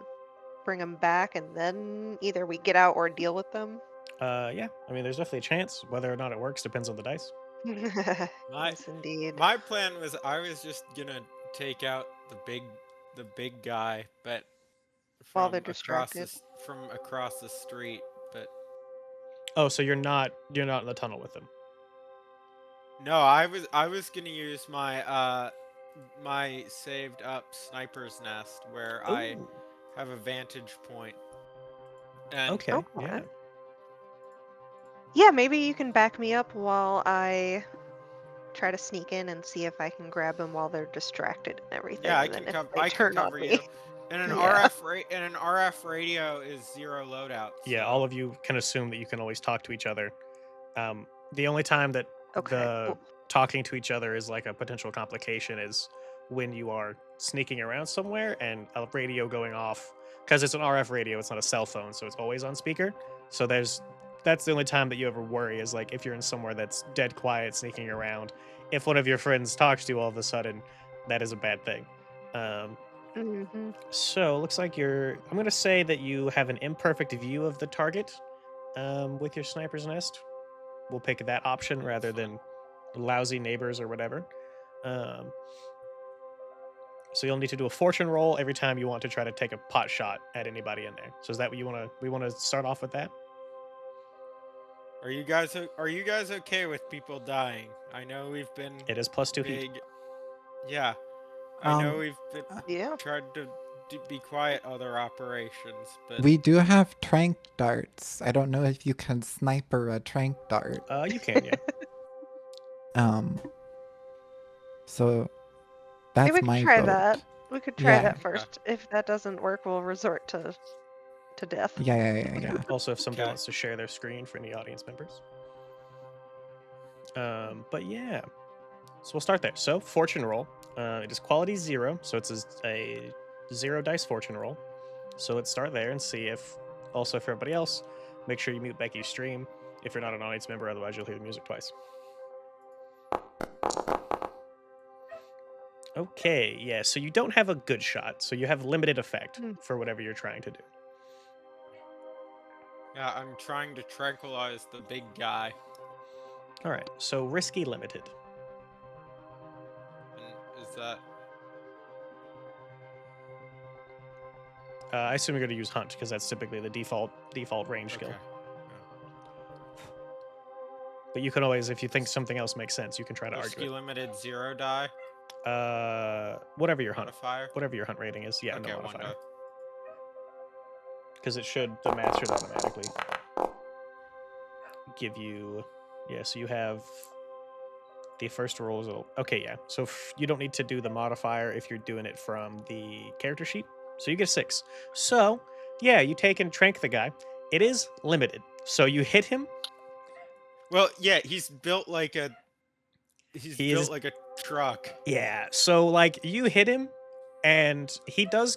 A: bring him back, and then either we get out or deal with them?
B: Yeah, I mean, there's definitely a chance. Whether or not it works depends on the dice.
D: My
A: Yes, indeed.
D: my plan was I was just gonna take out the big guy, but
A: While they're distracted.
D: from across the street. But
B: Oh, so you're not in the tunnel with them.
D: no, I was gonna use my saved up sniper's nest where I
B: Ooh,
D: have a vantage point. And
B: okay,
A: Okay.
B: yeah.
A: Yeah, maybe you can back me up while I try to sneak in and see if I can grab them while they're distracted and everything.
D: yeah,
A: And then if they
D: I can
A: turn on
D: cover
A: me,
D: you. And
A: yeah.
D: an RF radio is 0 loadout.
B: Yeah,
D: so-
B: all of you can assume that you can always talk to each other. The only time that
A: Okay.
B: the
A: Cool.
B: talking to each other is like a potential complication is when you are sneaking around somewhere and a radio going off, because it's an RF radio, it's not a cell phone, so it's always on speaker. So that's the only time that you ever worry, is like if you're in somewhere that's dead quiet sneaking around, if one of your friends talks to you all of a sudden, that is a bad thing.
A: Hmm.
B: So looks like I'm going to say that you have an imperfect view of the target with your sniper's nest. We'll pick that option rather than lousy neighbors or whatever. So you'll need to do a fortune roll every time you want to try to take a pot shot at anybody in there. So is that what we want to start off with that?
D: Are you guys okay with people dying? I know we've been
B: It is +2 heat.
D: big. Yeah, I know
C: Um,
D: we've been
A: Yeah.
D: tried to be quiet other operations, but
C: We do have trank darts. I don't know if you can sniper a trank dart.
B: You can, yeah.
C: So
A: Yeah,
C: that's
A: we could
C: my
A: try
C: vote.
A: that. We could try
C: Yeah.
A: that first. If that doesn't work, we'll resort to death.
C: Yeah.
B: Also, if somebody
D: Okay.
B: wants to share their screen for any audience members. But yeah, so we'll start there. So fortune roll. It is quality 0, so it's a 0 dice fortune roll. So let's start there and see if, also for everybody else, make sure you mute Becky's stream. if you're not an audience member. Otherwise, you'll hear the music twice. Okay, yeah, so you don't have a good shot, so you have limited effect
A: Hmm.
B: for whatever you're trying to do.
D: Yeah, I'm trying to tranquilize the big guy.
B: All right, so risky limited.
D: And is that
B: I assume you're going to use hunt because that's typically the default range skill.
D: okay?
B: But you can always, if you think something else makes sense, you can try to
D: Risky
B: argue
D: limited 0 die
B: it. Whatever your hunt rating is, yeah,
D: Okay,
B: no
D: 1
B: modifier.
D: die.
B: Because the math should automatically give you, yeah. So you have the first roll is okay, yeah. So you don't need to do the modifier if you're doing it from the character sheet. So you get a 6. So yeah, you take and trank the guy. It is limited, so you hit him.
D: Well, yeah, he's built like a
B: He is
D: truck.
B: Yeah, so like you hit him and he does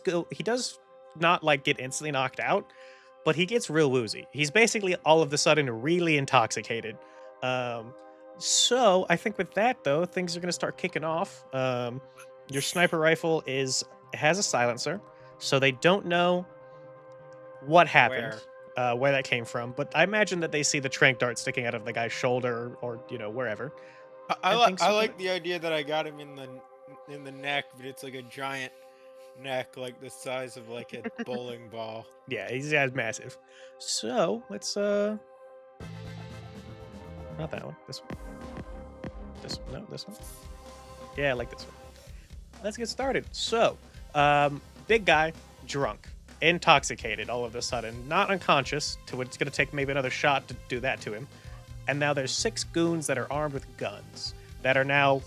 B: not like get instantly knocked out, but he gets real woozy. He's basically all of a sudden really intoxicated. So I think with that though, things are gonna start kicking off. Your sniper rifle has a silencer, so they don't know what happened, where that came from, but I imagine that they see the trank dart sticking out of the guy's shoulder or wherever.
D: I
B: And
D: like
B: things
D: I
B: are
D: like
B: gonna-
D: the idea that I got him in the neck, but it's like a giant neck, like the size of like a bowling ball.
B: Yeah, he's massive. So let's not that one. This one. This one. Yeah, I like this one. Let's get started. So, big guy, drunk, intoxicated all of a sudden, not unconscious. It's gonna take maybe another shot to do that to him. And now there's 6 goons that are armed with guns that are now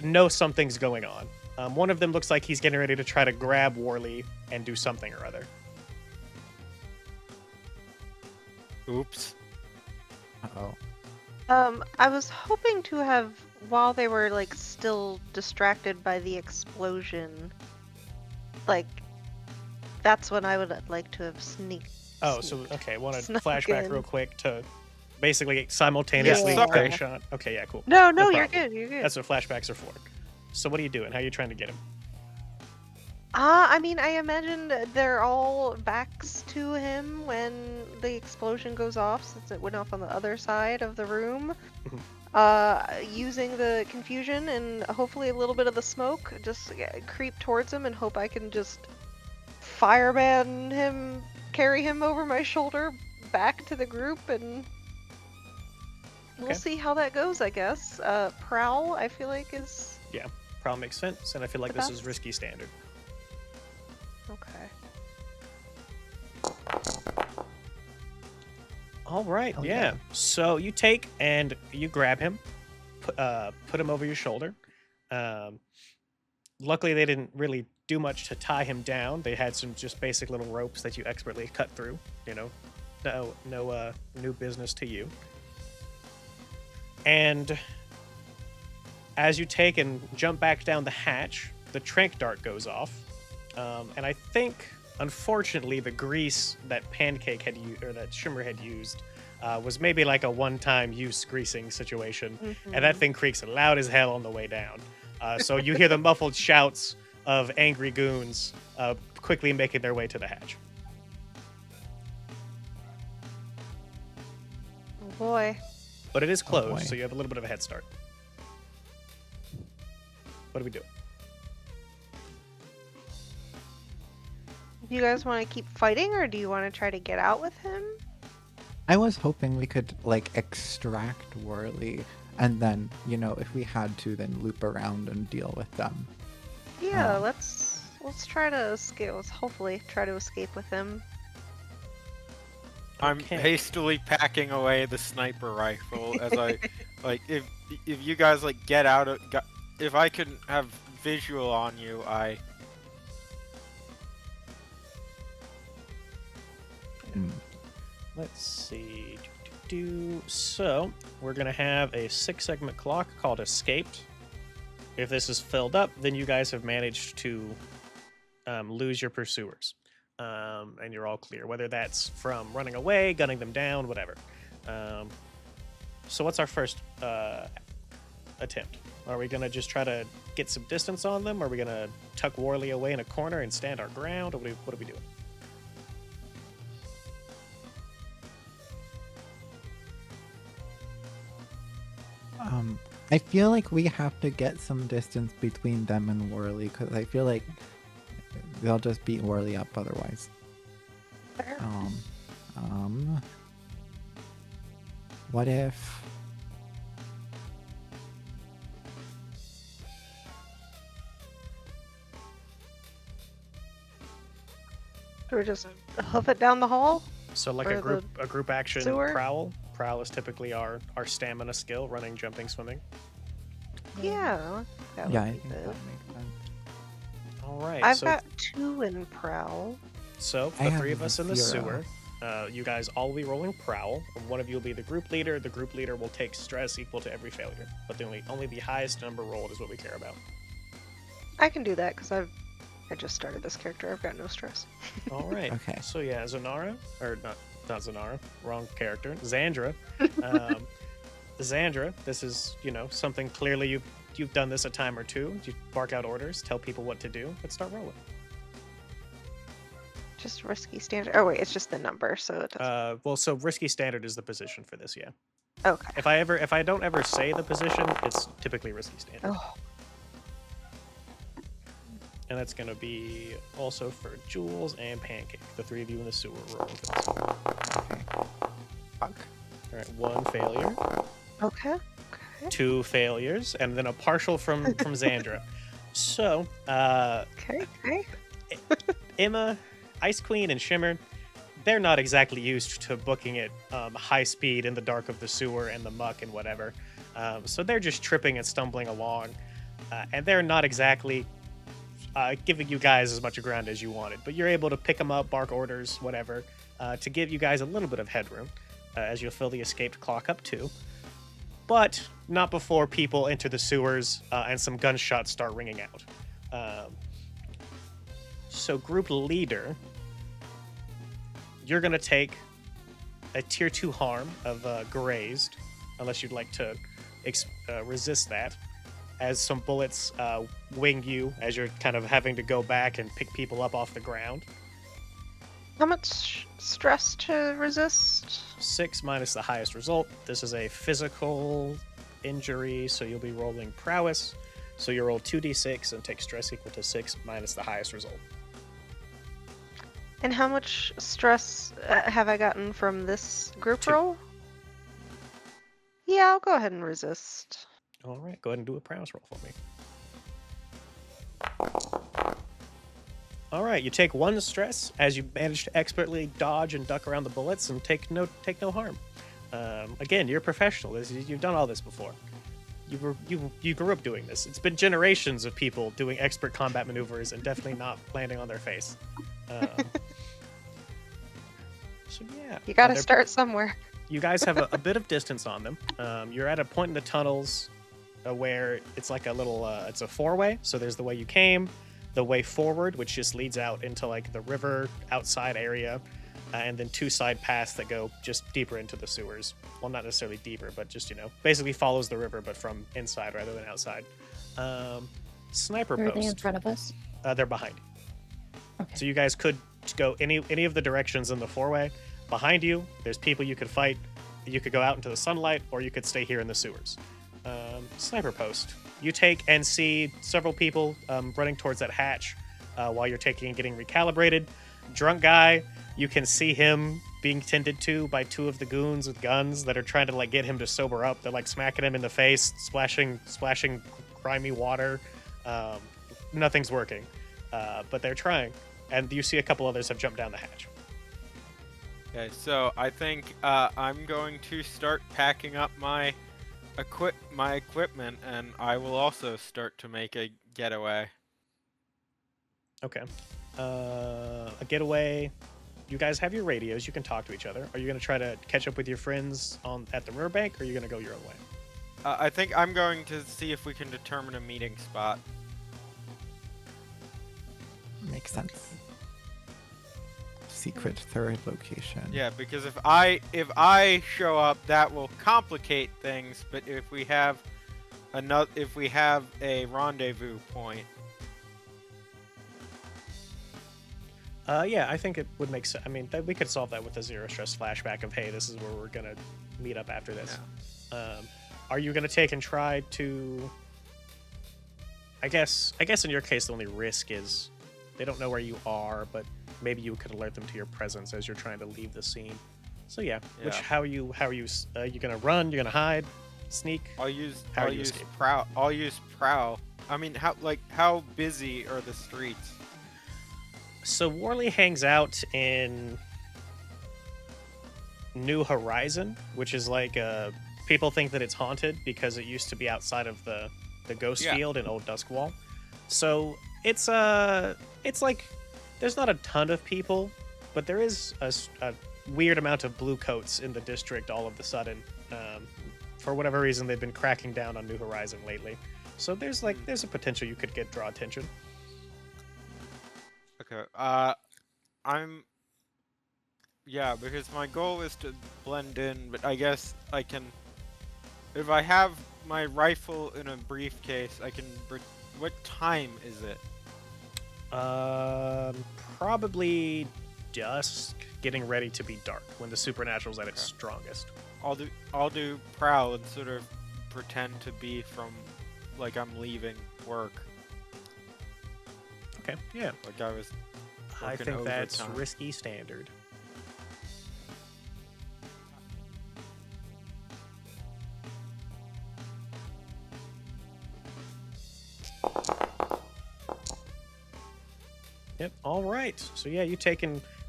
B: know something's going on. One of them looks like he's getting ready to try to grab Worley and do something or other.
D: Oops.
C: Uh-oh.
A: I was hoping to have, while they were like still distracted by the explosion, like that's when I would like to have sneaked.
B: Oh, so okay, want to
A: Snuck
B: flashback
A: in.
B: real quick to basically simultaneously
A: Yeah.
B: gunshot. Okay, yeah, cool.
A: No,
B: No
A: you're
B: problem.
A: good. You're good.
B: That's what flashbacks are for. So what are you doing? How are you trying to get him?
A: I mean, I imagine they're all backs to him when the explosion goes off, since it went off on the other side of the room. Using the confusion and hopefully a little bit of the smoke, just creep towards him and hope I can just fireman him, carry him over my shoulder back to the group, and we'll
B: Okay.
A: see how that goes, I guess. Prowl, I feel like is
B: Probably makes sense, and I feel like
A: The
B: this is
A: best.
B: risky standard.
A: okay.
B: All right,
C: Hell
B: yeah.
C: yeah.
B: So you take and you grab him, put him over your shoulder. Luckily, they didn't really do much to tie him down. They had some just basic little ropes that you expertly cut through. No new business to you. And as you take and jump back down the hatch, the trank dart goes off. And I think, unfortunately, the grease that Pancake had used, or that Shimmer had used, was maybe like a one-time use greasing situation. And that thing creaks loud as hell on the way down. So you hear the muffled shouts of angry goons quickly making their way to the hatch.
A: Oh boy.
B: But it is
C: Oh,
B: closed,
C: boy.
B: so you have a little bit of a head start. What do we do?
A: Do you guys want to keep fighting, or do you want to try to get out with him?
C: I was hoping we could like extract Worley and then, if we had to, then loop around and deal with them.
A: Yeah,
C: Um,
A: let's try to escape. Let's hopefully try to escape with him.
D: I'm
B: Okay.
D: hastily packing away the sniper rifle as I like if you guys like get out of if I can have visual on you, I
C: Mm.
B: Let's see. So, we're going to have a 6-segment clock called Escaped. If this is filled up, then you guys have managed to lose your pursuers. And you're all clear, whether that's from running away, gunning them down, whatever. So what's our first attempt? Are we gonna just try to get some distance on them? Are we gonna tuck Warley away in a corner and stand our ground? Or what are we doing?
C: I feel like we have to get some distance between them and Worley because I feel like they'll just beat Worley up otherwise.
A: Fair.
C: What if?
A: Do we just hoof it down the hall?
B: So like
A: Or
B: a group action
A: sewer?
B: prowl. Prowl is typically our stamina skill, running, jumping, swimming.
A: Yeah. That
C: Yeah,
A: would
C: I
A: be
C: think
A: good.
C: that makes sense.
B: All right.
A: I've
B: so
A: got 2 in prowl.
B: So
C: I
B: the
C: have
B: three of us in the
C: 0.
B: sewer, you guys all will be rolling prowl. And one of you will be the group leader. The group leader will take stress equal to every failure, but only the highest number rolled is what we care about.
A: I can do that because I just started this character. I've got no stress.
B: All right.
C: Okay.
B: So yeah, Zanara, or not Zanara, wrong character. Xandra. Xandra, this is something clearly you've done this a time or two. You bark out orders, tell people what to do. Let's start rolling.
A: Just risky standard. Oh wait, it's just the number, so it doesn't.
B: Well, so risky standard is the position for this, yeah.
A: Okay.
B: If I don't ever say the position, it's typically risky standard.
A: Oh,
B: And that's going to be also for Jules and Pancake, the three of you in the sewer rolling for this.
C: Okay. Fuck.
B: All right, 1 failure,
A: okay. Okay.
B: 2 failures, and then a partial from Xandra. So,
A: Okay. Okay.
B: Emma, Ice Queen, and Shimmer, they're not exactly used to booking it high speed in the dark of the sewer and the muck and whatever. So they're just tripping and stumbling along, and they're not exactly giving you guys as much ground as you wanted, but you're able to pick them up, bark orders, whatever, to give you guys a little bit of headroom as you'll fill the escaped clock up too. But not before people enter the sewers and some gunshots start ringing out. So group leader, you're going to take a tier 2 harm of grazed, unless you'd like to resist that, as some bullets wing you as you're kind of having to go back and pick people up off the ground.
A: How much stress to resist?
B: 6 minus the highest result. This is a physical injury, so you'll be rolling prowess. So you roll 2d6 and take stress equal to 6 minus the highest result.
A: And how much stress have I gotten from this group
B: 2.
A: roll? Yeah, I'll go ahead and resist.
B: All right, go ahead and do a prowess roll for me. All right, you take 1 stress as you manage to expertly dodge and duck around the bullets and take no harm. Again, you're a professional. You've done all this before. You grew up doing this. It's been generations of people doing expert combat maneuvers and definitely not landing on their face. So yeah,
A: You gotta start somewhere.
B: you guys have a bit of distance on them. You're at a point in the tunnels where it's like a little, it's a 4-way. So there's the way you came, the way forward, which just leads out into like the river outside area, and then 2 side paths that go just deeper into the sewers. Well, not necessarily deeper, but just, basically follows the river, but from inside rather than outside. Sniper
E: Are they in
B: post.
E: front of us?
B: They're behind you.
E: Okay.
B: So you guys could go any of the directions in the 4-way. Behind you, there's people you could fight. You could go out into the sunlight, or you could stay here in the sewers. Sniper post. You take and see several people running towards that hatch while you're taking and getting recalibrated. Drunk guy, you can see him being tended to by 2 of the goons with guns that are trying to get him to sober up. They're smacking him in the face, splashing grimy water. Nothing's working, but they're trying. And you see a couple others have jumped down the hatch.
D: Okay, so I think I'm going to start packing up my equipment, and I will also start to make a getaway.
B: Okay. A getaway. You guys have your radios. You can talk to each other. Are you going to try to catch up with your friends at the riverbank, or are you going to go your own way?
D: I think I'm going to see if we can determine a meeting spot.
C: Makes sense. secret third location.
D: Yeah, because if I show up, that will complicate things. But if we have a rendezvous point,
B: Yeah, I think it would make sense. I mean, we could solve that with a zero stress flashback of, hey, this is where we're gonna meet up after this. Are you gonna take and try to? I guess in your case, the only risk is they don't know where you are, but maybe you could alert them to your presence as you're trying to leave the scene. So yeah, how are you you gonna run? You're gonna hide, sneak?
D: I'll use
B: escape?
D: prowl. I'll use prowl. I mean, how busy are the streets?
B: So Worley hangs out in New Horizon, which is like people think that it's haunted because it used to be outside of the ghost field in Old Duskwall. So it's like there's not a ton of people, but there is a weird amount of blue coats in the district all of a sudden. For whatever reason, they've been cracking down on New Horizon lately. So there's a potential you could draw attention.
D: Okay. Because my goal is to blend in, but I guess I can. If I have my rifle in a briefcase, I can. What time is it?
B: Probably dusk, getting ready to be dark when the supernatural's at its strongest.
D: I'll do prowl and sort of pretend to be from, like I'm leaving work.
B: Okay, yeah.
D: Like I was.
B: I think that's
D: overtime.
B: risky standard. Yep. All right. So yeah, you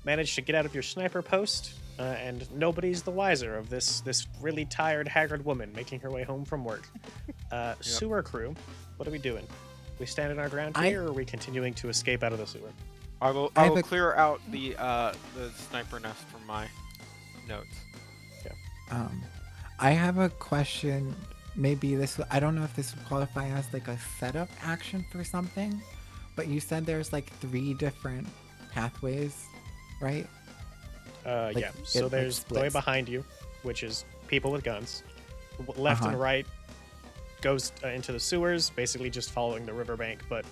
B: managed to get out of your sniper post, and nobody's the wiser of this really tired, haggard woman making her way home from work. Sewer crew, what are we doing? We standing our ground here, or are we continuing to escape out of the sewer?
D: I will clear out the sniper nest from my notes.
B: Yeah.
C: I have a question. Maybe I don't know if this would qualify as like a setup action for something, but you said there's like 3 different pathways, right?
B: Yeah. So there's the way behind you, which is people with guns. Left and right goes into the sewers, basically just following the riverbank, but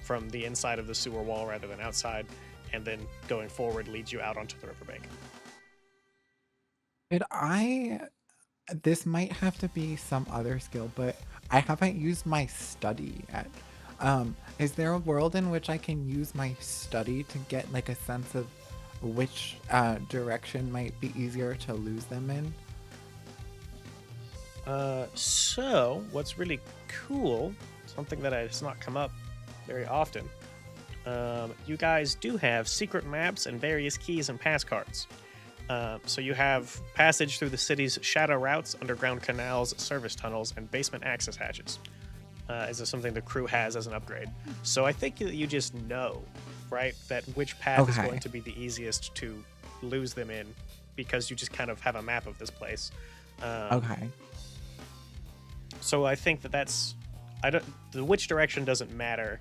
B: from the inside of the sewer wall rather than outside, and then going forward leads you out onto the riverbank.
C: This might have to be some other skill, but I haven't used my study yet. Is there a world in which I can use my study to get like a sense of which direction might be easier to lose them in?
B: So what's really cool, something that has not come up very often, you guys do have secret maps and various keys and pass cards. So you have passage through the city's shadow routes, underground canals, service tunnels, and basement access hatches. Is this something the crew has as an upgrade? So I think that you just know, right, that which path is going to be the easiest to lose them in, because you just kind of have a map of this place.
C: Okay.
B: So I think that's the which direction doesn't matter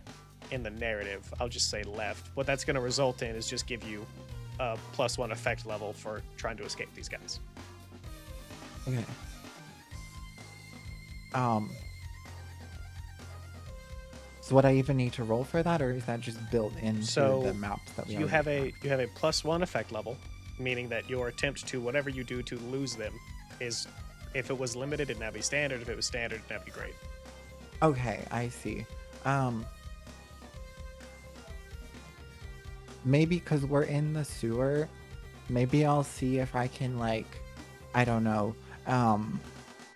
B: in the narrative. I'll just say left. What that's going to result in is just give you a +1 effect level for trying to escape these guys.
C: Okay. So would I even need to roll for that, or is that just built into the maps that we
B: you have a +1 effect level, meaning that your attempt to whatever you do to lose them is, if it was limited, it'd now be standard. If it was standard, it'd now be great.
C: Okay, I see. Maybe because we're in the sewer, maybe I'll see if I can, like, I don't know,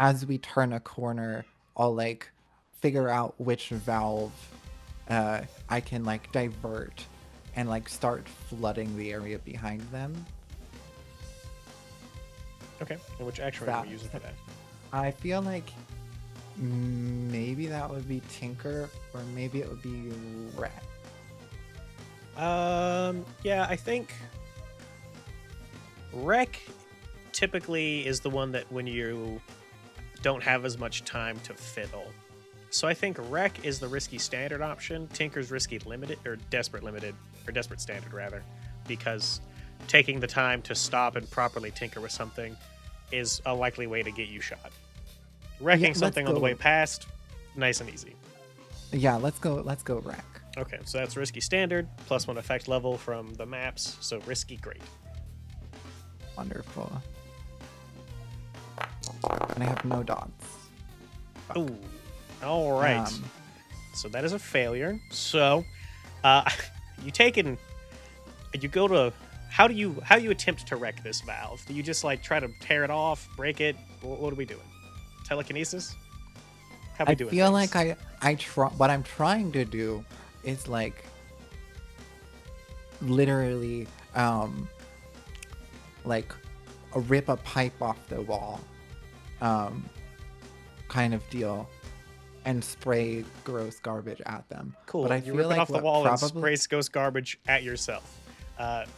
C: as we turn a corner, I'll, like, figure out which valve I can, like, divert and, like, start flooding the area behind them.
B: Okay, and which action are you using for that?
C: I feel like maybe that would be Tinker, or maybe it would be Rat.
B: Yeah, I think Wreck typically is the one that when you don't have as much time to fiddle. So I think Wreck is the risky standard option. Tinker's risky limited, or desperate limited, or desperate standard rather, because taking the time to stop and properly tinker with something is a likely way to get you shot. Wrecking
C: let's
B: something on the
C: go.
B: way past, nice and easy.
C: Yeah, let's go wreck.
B: Okay, so that's risky standard, +1 effect level from the maps, so risky great.
C: Wonderful. And I have no dots.
B: Ooh, all right.
C: Um,
B: So that is a failure. So, you take and you go to. How do you attempt to wreck this valve? Do you just like try to tear it off, break it? What are we doing? Telekinesis? How we
C: I
B: doing?
C: feel
B: things?
C: like I try. What I'm trying to do is like literally like rip a pipe off the wall, kind of deal, and spray gross garbage at them.
B: Cool.
C: But I
B: You
C: feel
B: rip it
C: like
B: off the
C: what
B: wall and
C: probably
B: spray ghost garbage at yourself.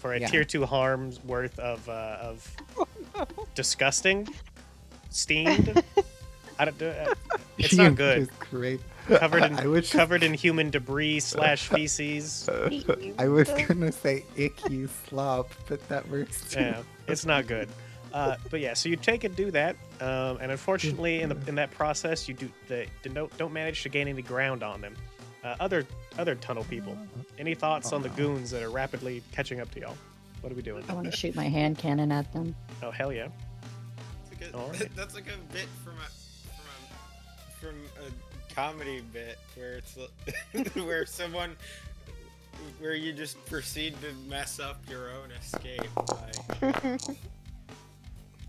B: For a
C: Yeah.
B: tier 2 harm's worth of disgusting, steamed. I don't do. It's not
C: Huge
B: good.
C: is great.
B: Covered in
C: I was
B: covered in human debris / feces.
C: I was gonna say icky slop, but that works too.
B: Yeah, it's not good. But yeah, so you take and do that, and unfortunately, in that process, you don't manage to gain any ground on them. Other tunnel people. Any thoughts on the goons that are rapidly catching up to y'all? What are we doing?
E: I want to shoot my hand cannon at them.
B: Oh hell yeah! All right.
D: That's like a bit from a comedy bit where it's where you just proceed to mess up your own escape. By...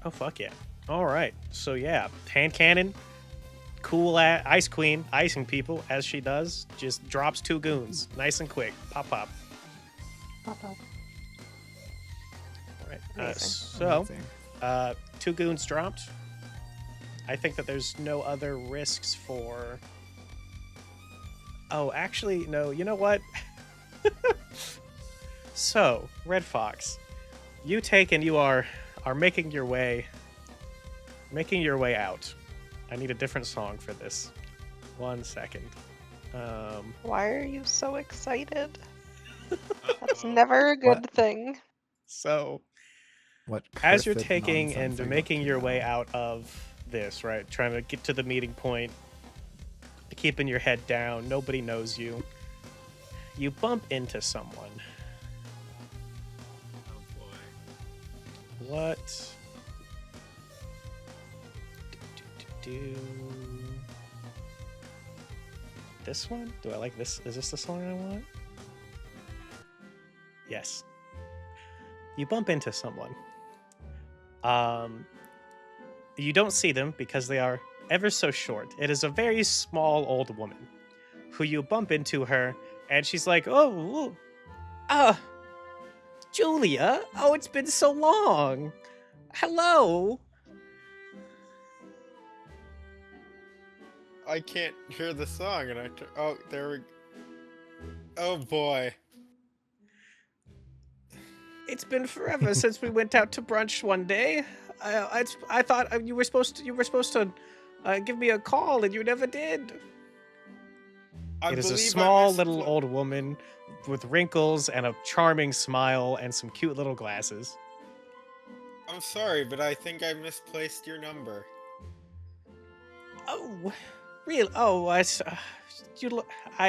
B: Oh fuck yeah! All right, so yeah, hand cannon, cool ice queen, icing people as she does, just drops 2 goons, nice and quick, pop pop.
E: Pop up.
B: All right,
A: Amazing.
B: so.
C: Amazing.
B: 2 goons dropped. I think that there's no other risks for. Oh, actually, no. You know what? So, Red Fox, you take and you are making your way out. I need a different song for this. 1 second.
A: Why are you so excited? That's never a good thing.
B: So,
C: What
B: as you're
C: cursed
B: taking
C: nonsense
B: and
C: are you
B: making
C: up to
B: your
C: now?
B: way out of this, right? Trying to get to the meeting point, keeping your head down, nobody knows you. You bump into someone.
D: Oh boy.
B: What? Do. This one? Do I like this? Is this the song I want? Yes. You bump into someone. You don't see them because they are ever so short. It is a very small old woman who you bump into her, and she's like, "Oh, Julia. Oh, it's been so long. Hello."
D: I can't hear the song, and oh, there we. Oh boy.
B: It's been forever since we went out to brunch one day. I thought you were supposed to give me a call, and you never did.
D: I
B: It is a
D: believe I
B: small
D: missed
B: little
D: what-
B: old woman with wrinkles and a charming smile and some cute little glasses.
D: I'm sorry, but I think I misplaced your number.
B: Oh, real? Oh, I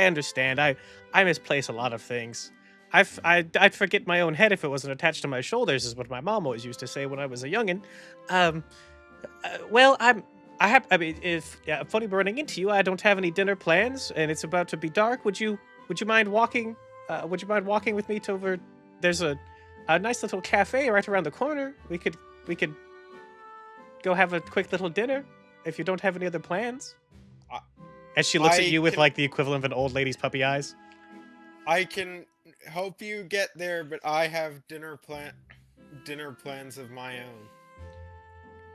B: understand. I misplace a lot of things. I'd forget my own head if it wasn't attached to my shoulders, is what my mom always used to say when I was a youngin. Well, I mean, if funny running into you, I don't have any dinner plans, and it's about to be dark. Would you mind walking? Would you mind walking with me to over? There's a nice little cafe right around the corner. We could go have a quick little dinner if you don't have any other plans.
D: I-
B: And she looks at
D: I
B: you with
D: can-
B: like the equivalent of an old lady's puppy eyes.
D: I can help you get there, but I have dinner plans of my own.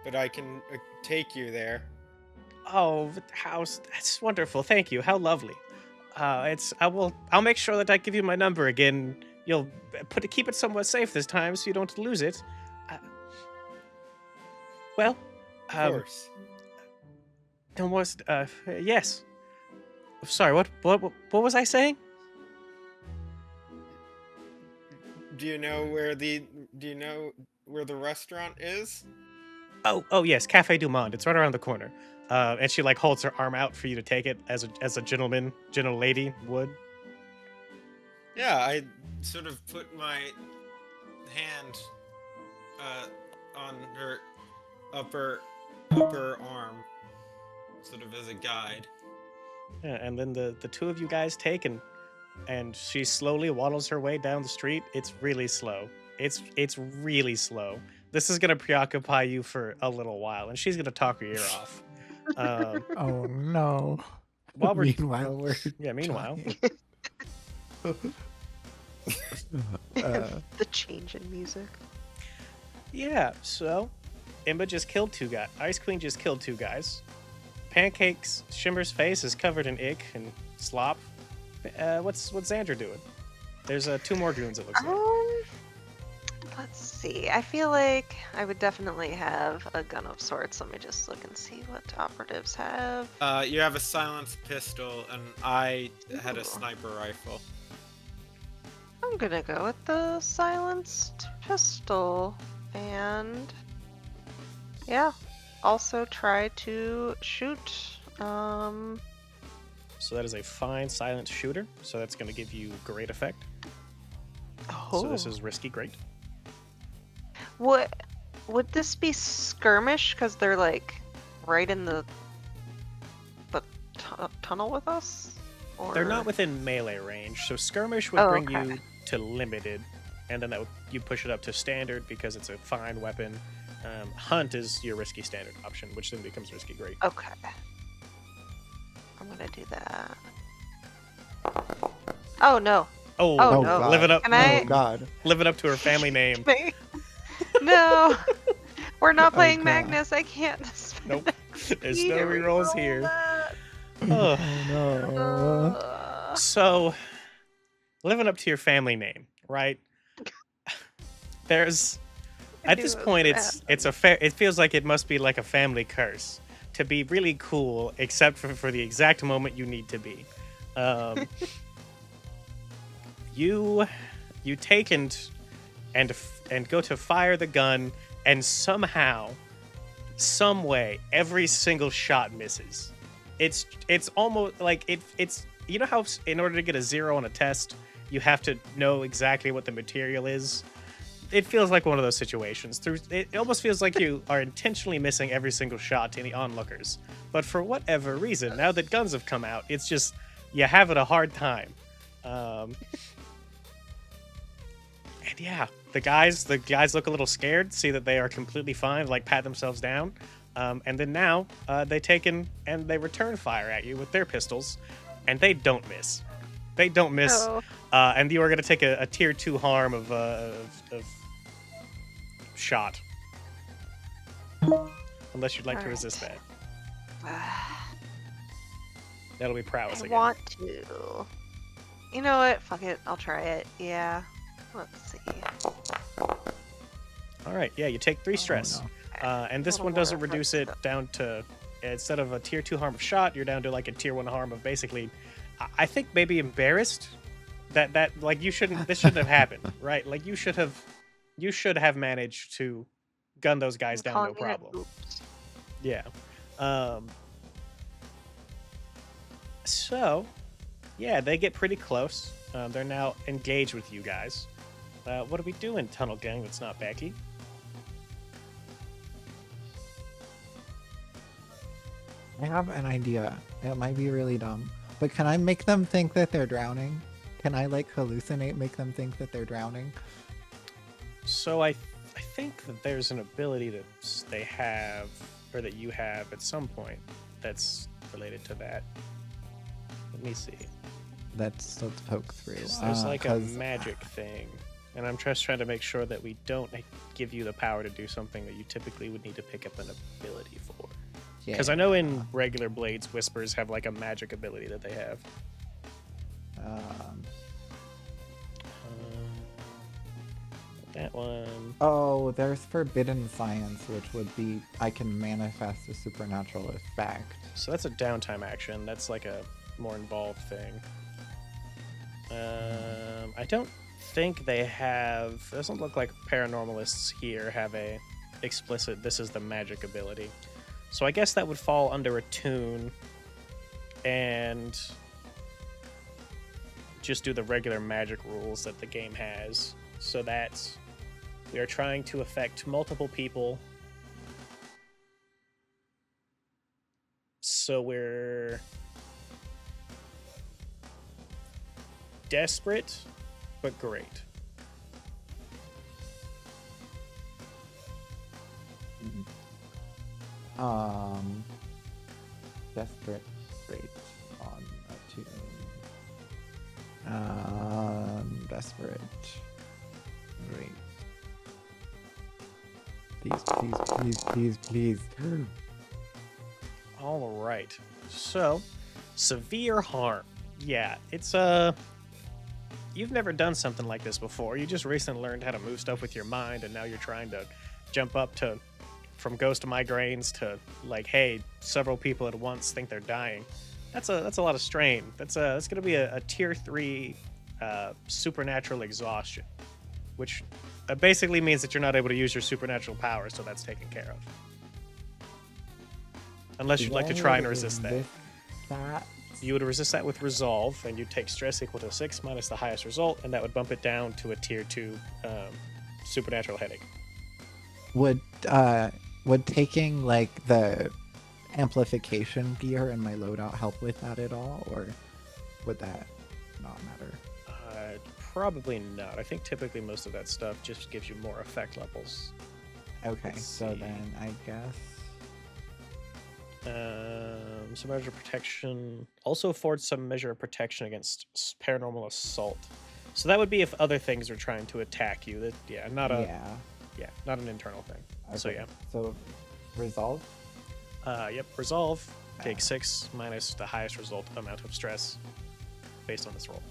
D: But I can take you there.
B: Oh, that's wonderful. Thank you. How lovely. I'll make sure that I give you my number again. You'll keep it somewhat safe this time so you don't lose it. Well,
D: Of course.
B: almost yes. Sorry, what was I saying?
D: Do you know where the restaurant is?
B: Oh yes, Cafe Du Monde. It's right around the corner. And she like holds her arm out for you to take it as a gentle lady would.
D: Yeah, I sort of put my hand uh, on her upper upper arm, sort of as a guide.
B: Yeah, and then the two of you guys take and she slowly waddles her way down the street. It's really slow. It's really slow. This is gonna preoccupy you for a little while, and she's gonna talk your ear off. Um,
C: Oh no.
B: while we're
C: Meanwhile, we're
B: yeah, meanwhile,
C: dying. uh,
A: The change in music.
B: yeah. So, Imba just killed two guys. Ice Queen just killed two guys. Pancakes Shimmer's face is covered in ick and slop. What's Xandra doing? There's two more goons. It looks like.
A: Let's see. I feel like I would definitely have a gun of sorts. Let me just look and see what operatives have.
D: You have a silenced pistol, and I had
A: Ooh.
D: a sniper rifle.
A: I'm gonna go with the silenced pistol and yeah, also try to shoot.
B: So that is a fine silent shooter. So that's going to give you great effect. So this is risky great.
A: What would this be skirmish? Because they're like right in the tunnel with us. Or
B: They're not within melee range, so skirmish would
A: Oh,
B: bring
A: okay.
B: you to limited, and then you'd push it up to standard because it's a fine weapon. Hunt is your risky standard option, which then becomes risky great.
A: Okay. I'm gonna do that. Oh no.
B: Oh,
A: Oh,
C: no. God.
B: living up,
A: Can I-
C: Oh God.
B: living up to her family name.
A: No. We're not
C: Oh,
A: playing
C: God.
A: Magnus. I can't. spend
B: Nope, there's
A: XP
B: no
A: to
B: rerolls
A: reroll
B: here.
A: that.
B: Oh.
C: No.
B: So, living up to your family name, right? There's
A: I
B: at
A: knew
B: this
A: it was
B: point
A: gonna
B: it's a fair. It feels like it must be like a family curse to be really cool, except for the exact moment you need to be. Um, you take and go to fire the gun, and somehow, some way, every single shot misses. It's almost like it's you know how in order to get a 0 on a test, you have to know exactly what the material is. It feels like one of those situations. It almost feels like you are intentionally missing every single shot to the onlookers. But for whatever reason, now that guns have come out, it's just you having a hard time. And yeah, the guys look a little scared, see that they are completely fine, like pat themselves down. And then now they take and they return fire at you with their pistols, and they don't miss. They don't miss.
A: Oh.
B: And you are going to take a tier 2 harm of shot. Unless you'd like to
A: Alright.
B: resist that. That'll be prowess
A: I
B: again.
A: want to. You know what? Fuck it. I'll try it. Yeah. Let's see.
B: All right, yeah, you take 3 stress.
C: no.
B: And this
A: Little
B: one doesn't
A: more
B: reduce it
A: effective.
B: down to, instead of a tier 2 harm of shot, you're down to like a tier 1 harm of basically, I think maybe embarrassed that like this shouldn't have happened, right? Like you should have managed to gun those guys
A: I'm
B: down, no
A: calling it
B: problem.
A: oops.
B: Yeah. So, yeah, they get pretty close. They're now engaged with you guys. What are we doing, Tunnel Gang? That's not Becky.
C: I have an idea. It might be really dumb. But can I make them think that they're drowning? Can I like hallucinate, make them think that they're drowning?
B: So I think that there's an ability that they have, or that you have at some point, that's related to that. Let me see.
C: Let's poke through.
B: 'Cause there's like a
C: 'cause
B: magic thing, and I'm just trying to make sure that we don't give you the power to do something that you typically would need to pick up an ability for. Because I know in regular Blades, Whispers have like a magic ability that they have. That one.
C: Oh, there's forbidden science, which would be I can manifest a supernatural effect.
B: So that's a downtime action. That's like a more involved thing. I don't think they have. Doesn't look like paranormalists here have a explicit. This is the magic ability. So I guess that would fall under attune, and just do the regular magic rules that the game has. So that we are trying to affect multiple people. So we're desperate, but great.
C: Desperate, great on attune. Desperate, great. Please.
B: All right. So, severe harm. Yeah, it's you've never done something like this before. You just recently learned how to move stuff with your mind, and now you're trying to jump up to from ghost migraines to like, hey, several people at once think they're dying. That's a lot of strain. That's going to be a tier 3 supernatural exhaustion, which basically means that you're not able to use your supernatural powers, so that's taken care of. Unless you'd like to try and resist that. You would resist that with resolve, and you'd take stress equal to 6 minus the highest result, and that would bump it down to a tier 2 supernatural headache.
C: Would taking like the amplification gear in my loadout help with that at all, or would that not matter?
B: Probably not. I think typically most of that stuff just gives you more effect levels.
C: Okay,
B: Let's
C: so
B: see.
C: then I guess
B: Some measure of protection also affords some measure of protection against paranormal assault. So that would be if other things are trying to attack you. That not an internal thing.
C: Okay.
B: So yeah.
C: So resolve.
B: Yep. Resolve. Take 6 minus the highest result amount of stress based on this roll,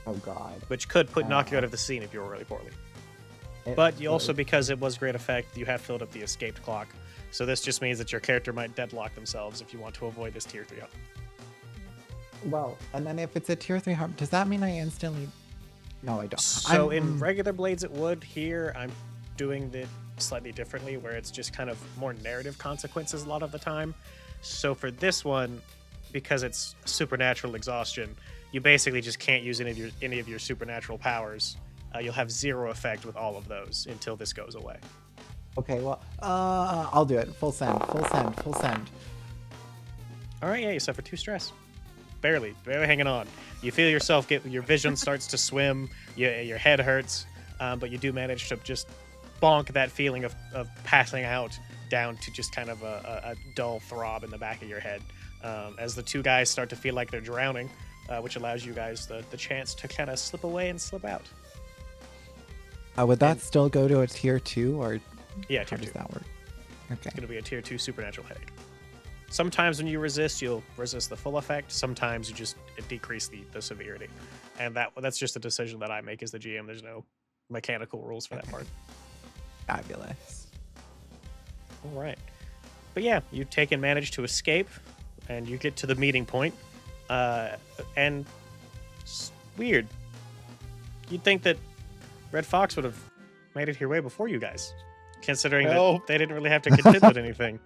C: Oh God.
B: which could knock you out of the scene if you were really poorly. But you also, because it was great effect, you have filled up the escaped clock. So this just means that your character might deadlock themselves if you want to avoid this tier 3 harm.
C: Well, and then if it's a tier 3 harm, does that mean I instantly? No, I don't.
B: So in regular Blades it would. Here I'm doing it slightly differently, where it's just kind of more narrative consequences a lot of the time. So for this one, because it's supernatural exhaustion, you basically just can't use any of your supernatural powers. You'll have 0 effect with all of those until this goes away.
C: Okay, well, I'll do it. Full send.
B: All right, yeah, you suffer 2 stress. Barely hanging on. You feel yourself your vision starts to swim. Your head hurts, but you do manage to just bonk that feeling of passing out down to just kind of a dull throb in the back of your head as the 2 guys start to feel like they're drowning, which allows you guys the chance to kind of slip away and slip out.
C: Would that still go to a tier 2, or
B: Yeah,
C: how
B: tier 2.
C: does that work? Okay.
B: It's going to be a tier 2 supernatural headache. Sometimes when you resist, you'll resist the full effect. Sometimes you just decrease the severity. And that's just a decision that I make as the GM. There's no mechanical rules for that part.
C: Fabulous.
B: All right. But yeah, you take and manage to escape, and you get to the meeting point. And it's weird. You'd think that Red Fox would have made it here way before you guys, considering that they didn't really have to contend with anything.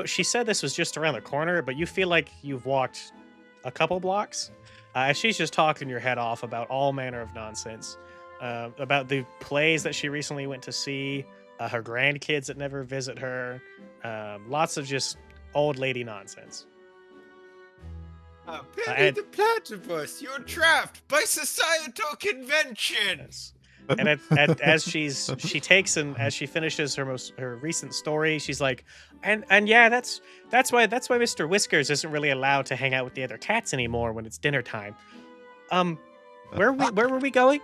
B: She said this was just around the corner, but you feel like you've walked a couple blocks. She's just talking your head off about all manner of nonsense, about the plays that she recently went to see, her grandkids that never visit her, lots of just old lady nonsense.
D: Penny the platypus, you're trapped by societal convention.
B: Yes. And as she takes and as she finishes her recent story, she's like, and yeah, that's why Mr. Whiskers isn't really allowed to hang out with the other cats anymore when it's dinner time. Where were we going?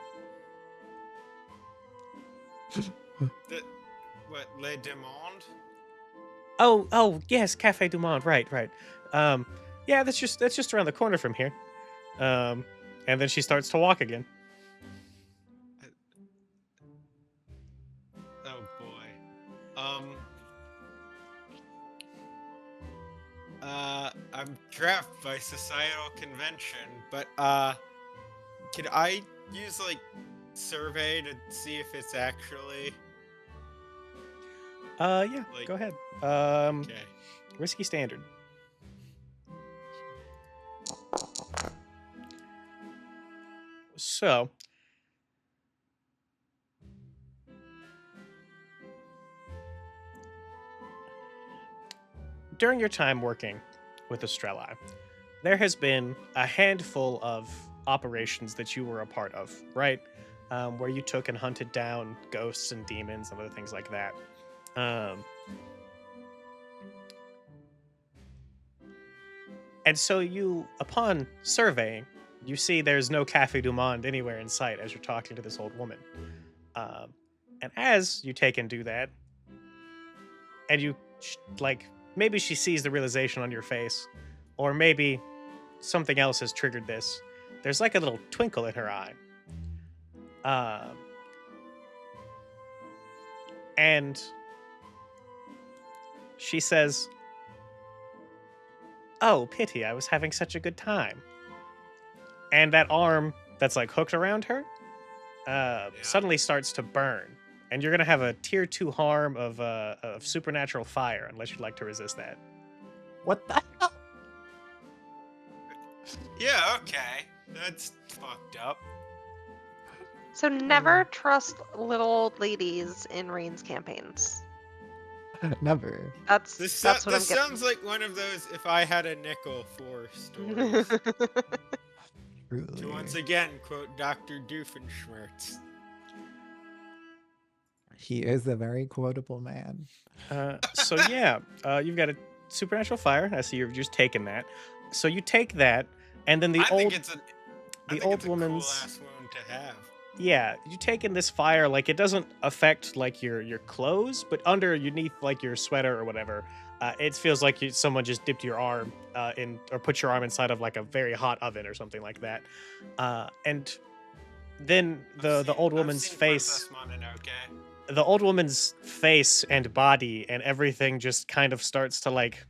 D: What, Le Demande?
B: Oh yes, Cafe du Monde. Right. Yeah, that's just around the corner from here. And then she starts to walk again.
D: Oh boy. I'm trapped by societal convention, but Could I use like survey to see if it's actually
B: Yeah,
D: like
B: go ahead.
D: okay?
B: Risky standard. So, during your time working with Estrella, there has been a handful of operations that you were a part of, right? Where you took and hunted down ghosts and demons and other things like that. Um, and so you, upon surveying, you see there's no Cafe du Monde anywhere in sight as you're talking to this old woman. Um, and as you take and do that, and you like maybe she sees the realization on your face, or maybe something else has triggered this. There's like a little twinkle in her eye. Um, and she says, "Oh, pity, I was having such a good time." And that arm that's like hooked around her
D: Yeah.
B: suddenly starts to burn. And you're gonna have a tier 2 harm of supernatural fire, unless you'd like to resist that.
C: What the hell?
D: Yeah, okay. That's fucked up.
A: So never trust little old ladies in Rain's campaigns.
C: Never.
A: That's
D: This
A: what I'm
D: this
A: getting.
D: sounds like one of those if I had a nickel for stories. To once
C: Truly.
D: again quote Dr. Doofenshmirtz.
C: He is a very quotable man.
B: So yeah, you've got a supernatural fire. I see you've just taken that. So you take that, and then the
D: I think
B: old
D: it's a cool
B: woman's
D: ass wound to have.
B: yeah, you take in this fire, like it doesn't affect like your clothes, but underneath like your sweater or whatever, it feels like someone just dipped your arm in or put your arm inside of like a very hot oven or something like that. And then the old woman's face,
D: Princess Mononoke.
B: the old woman's face and body and everything just kind of starts to like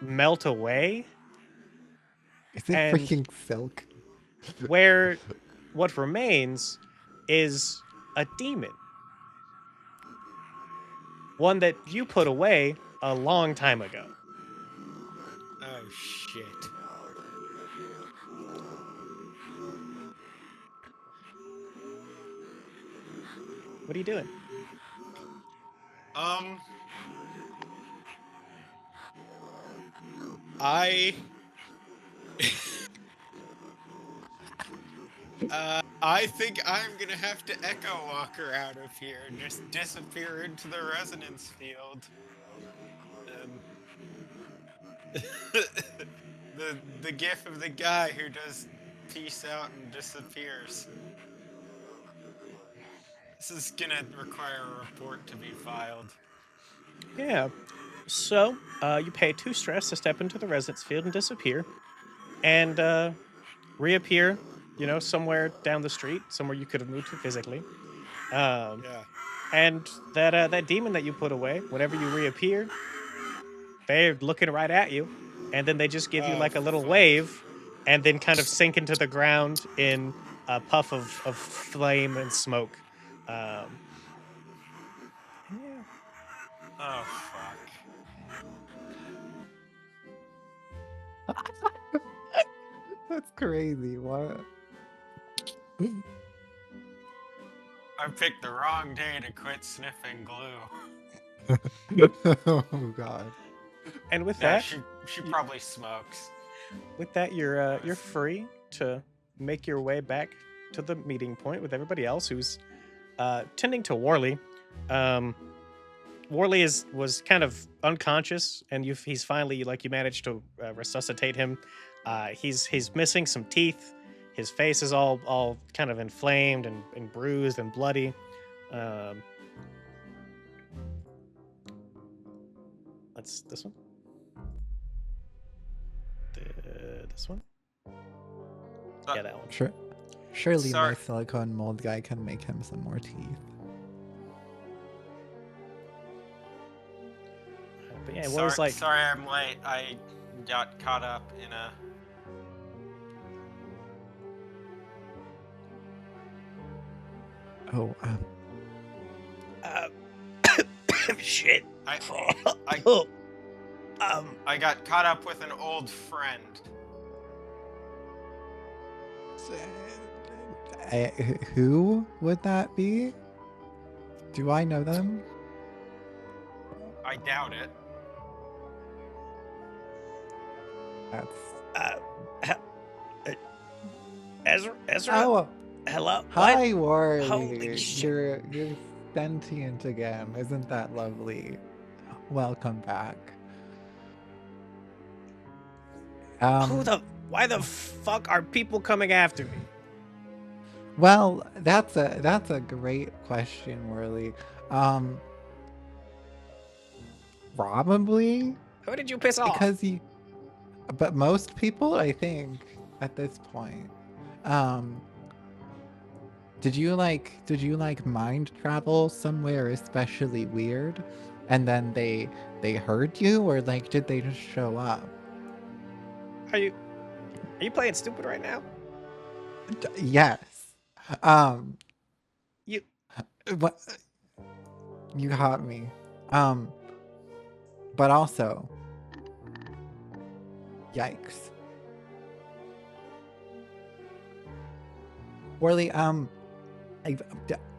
B: melt away,
C: Is it
B: and
C: freaking silk?
B: where what remains is a demon. One that you put away a long time ago.
D: Oh shit.
B: What are you doing?
D: I I think I'm gonna have to echo walk her out of here and just disappear into the resonance field. Um, the gif of the guy who does peace out and disappears. This is gonna require a report to be filed.
B: Yeah. So, you pay 2 stress to step into the residence field and disappear, and reappear, somewhere down the street, somewhere you could have moved to physically. Um,
D: Yeah.
B: and that demon that you put away, whenever you reappear, they're looking right at you, and then they just give you
D: Oh
B: like a little
D: fuck.
B: wave, and then kind of sink into the ground in a puff of flame and smoke. Um, yeah.
D: Oh fuck.
C: That's crazy. What?
D: I picked the wrong day to quit sniffing glue.
C: Oh god.
B: And with
D: Yeah,
B: that,
D: she probably smokes.
B: you're free to make your way back to the meeting point with everybody else who's tending to Worley. Um, Worley was kind of unconscious, and he's finally like you managed to resuscitate him. He's missing some teeth. His face is all kind of inflamed and bruised and bloody. Um, that's this one. This one. Yeah, that one.
C: Sure. Surely
D: Sorry.
C: my silicone mold guy can make him some more teeth.
B: But yeah, Worley's like
D: sorry I'm late. I got caught up in a
C: Oh,
B: Uh, shit.
D: I
B: Oh, um,
D: I got caught up with an old friend.
C: who would that be? Do I know them?
D: I doubt it.
C: That's.
B: uh, uh, Ezra?
C: Oh,
B: Hello? What?
C: hi,
B: Holy
C: Worley.
B: shit.
C: You're sentient again. Isn't that lovely? Welcome back.
B: Why the fuck are people coming after me?
C: Well, that's a great question, Worley. Um, Probably
B: Who did you piss off?
C: because you, but most people, I think, at this point. Um, did you like mind travel somewhere especially weird, and then they heard you, or like did they just show up?
B: Are you playing stupid right now?
C: Yes. Um,
B: You
C: what you got me. Um, but also, yikes. Worley, I,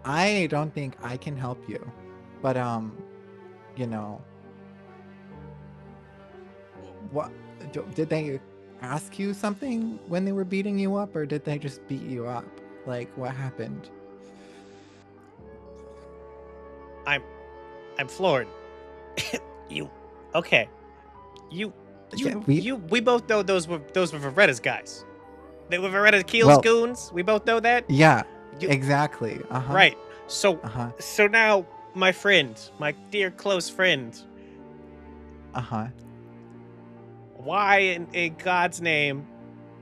C: I don't think I can help you, but you know, what did they ask you something when they were beating you up, or did they just beat you up? Like, what happened?
B: I'm floored. You okay. You
C: Yeah, we
B: we both know those were Veretta's guys. They were Veretta Keel's
C: well,
B: goons. We both know that.
C: yeah,
B: You
C: exactly. Uh-huh.
B: right. So
C: Uh-huh.
B: now my friend, my dear close friend,
C: Uh-huh.
B: why in God's name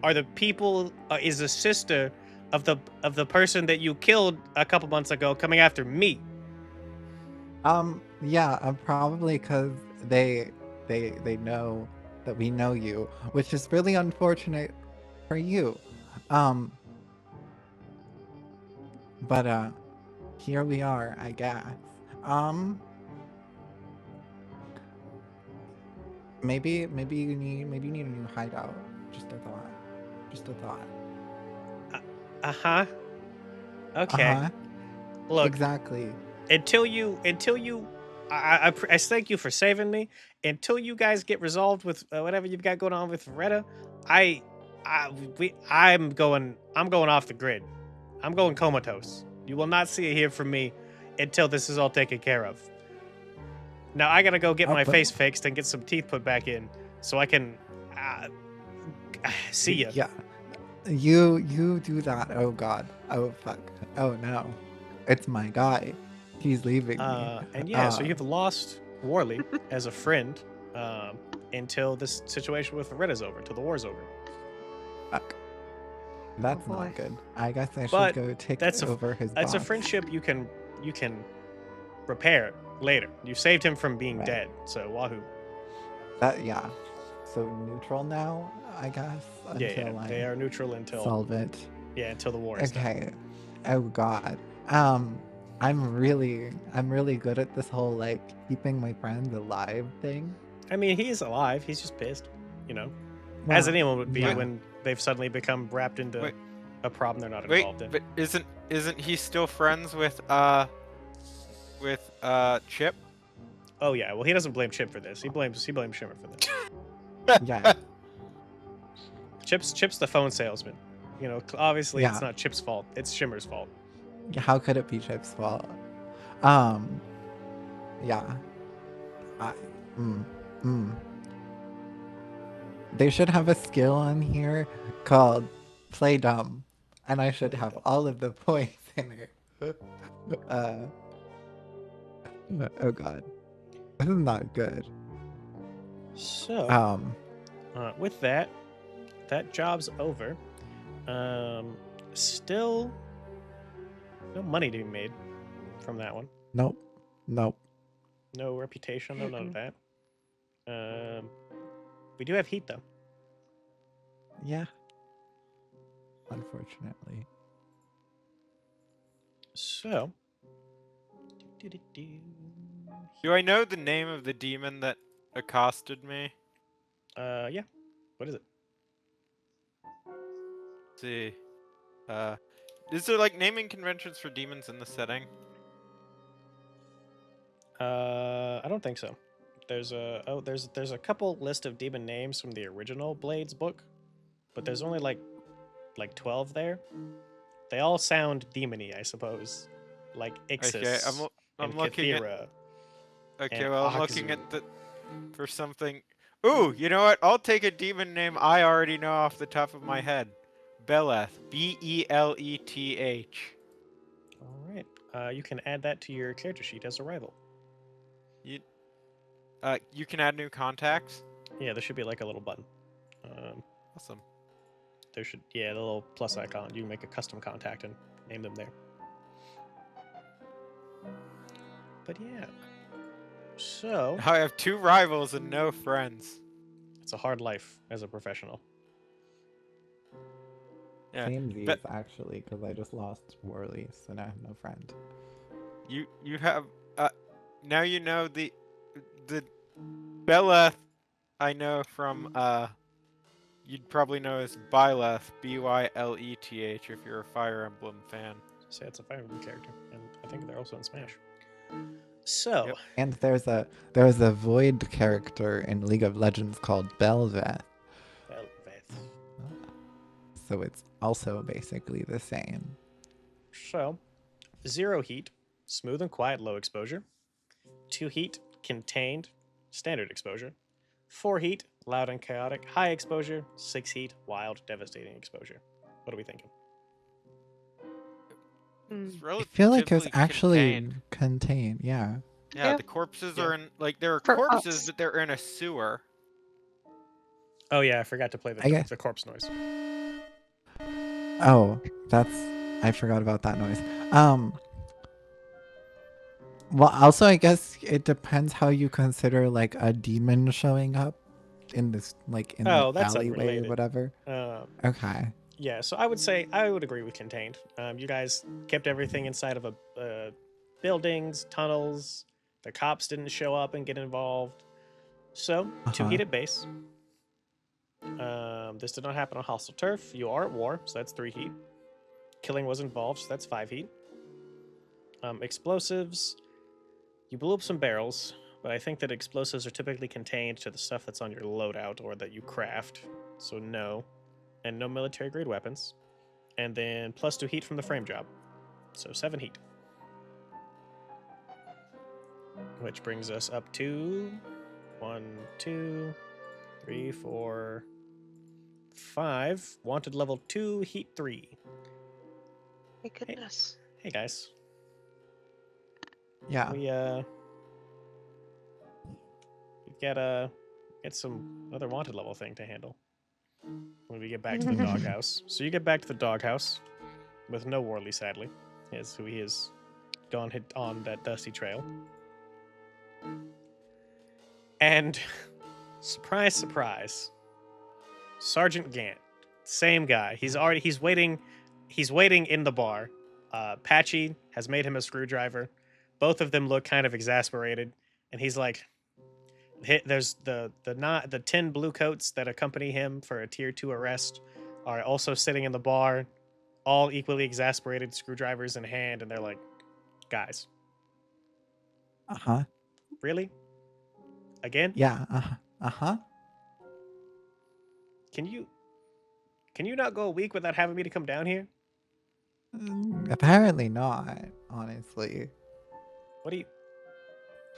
B: are the people is the sister of the person that you killed a couple months ago coming after me?
C: Yeah, probably because they know that we know you, which is really unfortunate for you. Um, but here we are, I guess. Um, maybe you need a new hideout. Just a thought. Just a thought.
B: Uh-huh. Okay.
C: Uh-huh.
B: Look,
C: Exactly.
B: until you I thank you for saving me. Until you guys get resolved with whatever you've got going on with Veretta, I I'm going off the grid. I'm going comatose. You will not see it here from me until this is all taken care of. Now I gotta go get
C: Oh,
B: my
C: but
B: face fixed and get some teeth put back in so I can uh, see ya.
C: yeah. You do that. Oh God. Oh fuck. Oh no. It's my guy. He's leaving me.
B: And yeah, so
C: Uh
B: you've lost Worley as a friend until this situation with Veretta's over, till the war's over.
C: fuck.
A: Oh
C: That's
A: boy.
C: not good. I guess I should
B: But
C: go take
B: that's
C: over his
B: it's a
C: box.
B: friendship you can repair later. You saved him from being
C: Right.
B: dead, so wahoo.
C: That yeah. So neutral now, I guess,
B: Yeah,
C: until
B: they
C: I
B: are neutral until
C: solve it.
B: until the war is done.
C: Okay. Oh God. Um, I'm really good at this whole like keeping my friends alive thing.
B: I mean, he's alive. He's just pissed, you know, as
C: Well,
B: anyone would be
C: yeah.
B: when they've suddenly become wrapped into
D: Wait,
B: a problem they're not
D: wait,
B: involved in.
D: but isn't he still friends with Chip?
B: Oh yeah, well he doesn't blame Chip for this. He blames Shimmer for this.
C: Yeah.
B: Chip's the phone salesman. You know, obviously it's
C: Yeah.
B: not Chip's fault. It's Shimmer's fault.
C: How could it be Chip's fault? Um, yeah. I, mm, mm. They should have a skill on here called Play Dumb, and I should have all of the points in it. Uh, oh God, this is not good.
B: So,
C: Um,
B: with that job's over. Still no money to be made from that one.
C: nope, nope.
B: No reputation, no none of
A: Mm-mm.
B: that. We do have heat though.
C: Yeah, unfortunately.
B: So.
D: Do I know the name of the demon that accosted me?
B: Yeah. What is it?
D: Let's see. Is there like naming conventions for demons in the setting?
B: I don't think so. There's a couple list of demon names from the original Blades book, but there's only like 12 there. They all sound demony, I suppose, like
D: Okay,
B: Ixis and
D: I'm looking at.
B: Kathira
D: Okay,
B: and
D: well I'm looking
B: Ahkzu.
D: at the for something. Ooh, you know what? I'll take a demon name I already know off the top of my head. Beleth. Beleth.
B: All right. You can add that to your character sheet as a rival.
D: You you can add new contacts.
B: Yeah, there should be like a little button. Um,
D: Awesome.
B: there should, yeah, the little plus icon. You can make a custom contact and name them there. But yeah. So,
D: Now I have 2 rivals and no friends.
B: it's a hard life as a professional.
D: Yeah,
C: Same
D: but
C: these actually, because I just lost Worley, so now I have no friend.
D: you have now you know the Beleth I know from you'd probably know as Byleth, Byleth if you're a Fire Emblem fan.
B: Say it's a Fire Emblem character, and I think they're also in Smash. So,
D: Yep.
C: And there's a void character in League of Legends called Belveth,
B: Velveth.
C: so it's also basically the same.
B: So, 0 heat, smooth and quiet, low exposure. 2 heat, contained, standard exposure. 4 heat, loud and chaotic, high exposure. 6 heat, wild, devastating exposure. What are we thinking?
A: Hmm.
D: It's
C: I feel like it's
D: relatively
C: actually
D: contained.
C: contained, yeah.
D: Yeah,
A: Yeah.
D: the corpses
B: Yeah.
D: are in like there are
A: For
D: corpses,
A: us.
D: but they're in a sewer.
B: Oh yeah, I forgot to play
C: I guess.
B: the corpse noise.
C: Oh, I forgot about that noise. Well, also I guess it depends how you consider like a demon showing up in this like in the
B: Oh, that's
C: alleyway or
B: unrelated.
C: whatever. Okay.
B: Yeah, so I would agree with contained. You guys kept everything inside of buildings, tunnels. The cops didn't show up and get involved. So 2
C: Uh-huh.
B: heat at base. This did not happen on hostile turf. You are at war, so that's 3 heat. Killing was involved, so that's 5 heat. Explosives. You blew up some barrels, but I think that explosives are typically contained to the stuff that's on your loadout or that you craft. So no. And no military grade weapons. And then +2 heat from the frame job. So 7 heat. Which brings us up to 1, 2, 3, 4, 5. Wanted level 2, heat 3.
A: My goodness.
B: Hey guys.
C: Yeah.
B: We get some other wanted level thing to handle when we get back to the doghouse. So you get back to the doghouse with no Worley, sadly, as who he is gone hit on that dusty trail. And surprise, surprise, Sergeant Gant, same guy. He's waiting in the bar. Patchy has made him a screwdriver. Both of them look kind of exasperated, and he's like, there's the 10 blue coats that accompany him for a tier 2 arrest are also sitting in the bar, all equally exasperated, screwdrivers in hand, and they're like, guys,
C: Uh-huh.
B: really? Again?
C: Yeah. Uh-huh. Uh-huh.
B: Can you not go a week without having me to come down here?
C: Apparently not, honestly.
B: What do you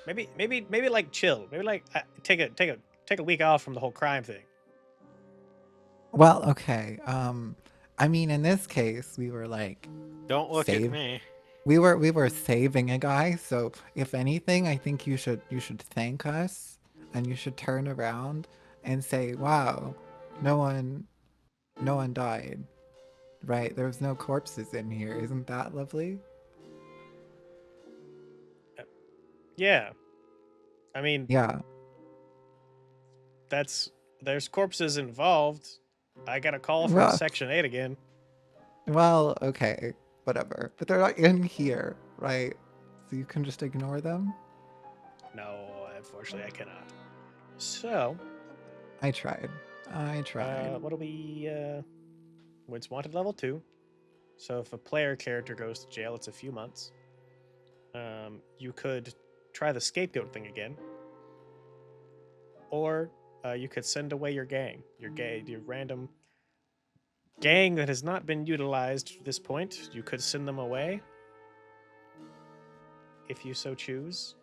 B: maybe like chill. Maybe like take a week off from the whole crime thing.
C: Well, okay. I mean in this case we were like
D: Don't look at
C: save
D: me.
C: we were saving a guy, so if anything, I think you should thank us and you should turn around and say, "Wow, no one died." Right? There was no corpses in here. Isn't that lovely?
B: Yeah. I mean,
C: Yeah.
B: there's corpses involved. I got a call from
C: Well,
B: Section 8 again.
C: well, okay. whatever. But they're not in here, right? So you can just ignore them.
B: No, unfortunately, I cannot. So,
C: I tried. I tried.
B: what'll be? It's wanted level 2. So if a player character goes to jail, it's a few months. You could try the scapegoat thing again, or you could send away your gang, your random gang that has not been utilized at this point. You could send them away if you so choose.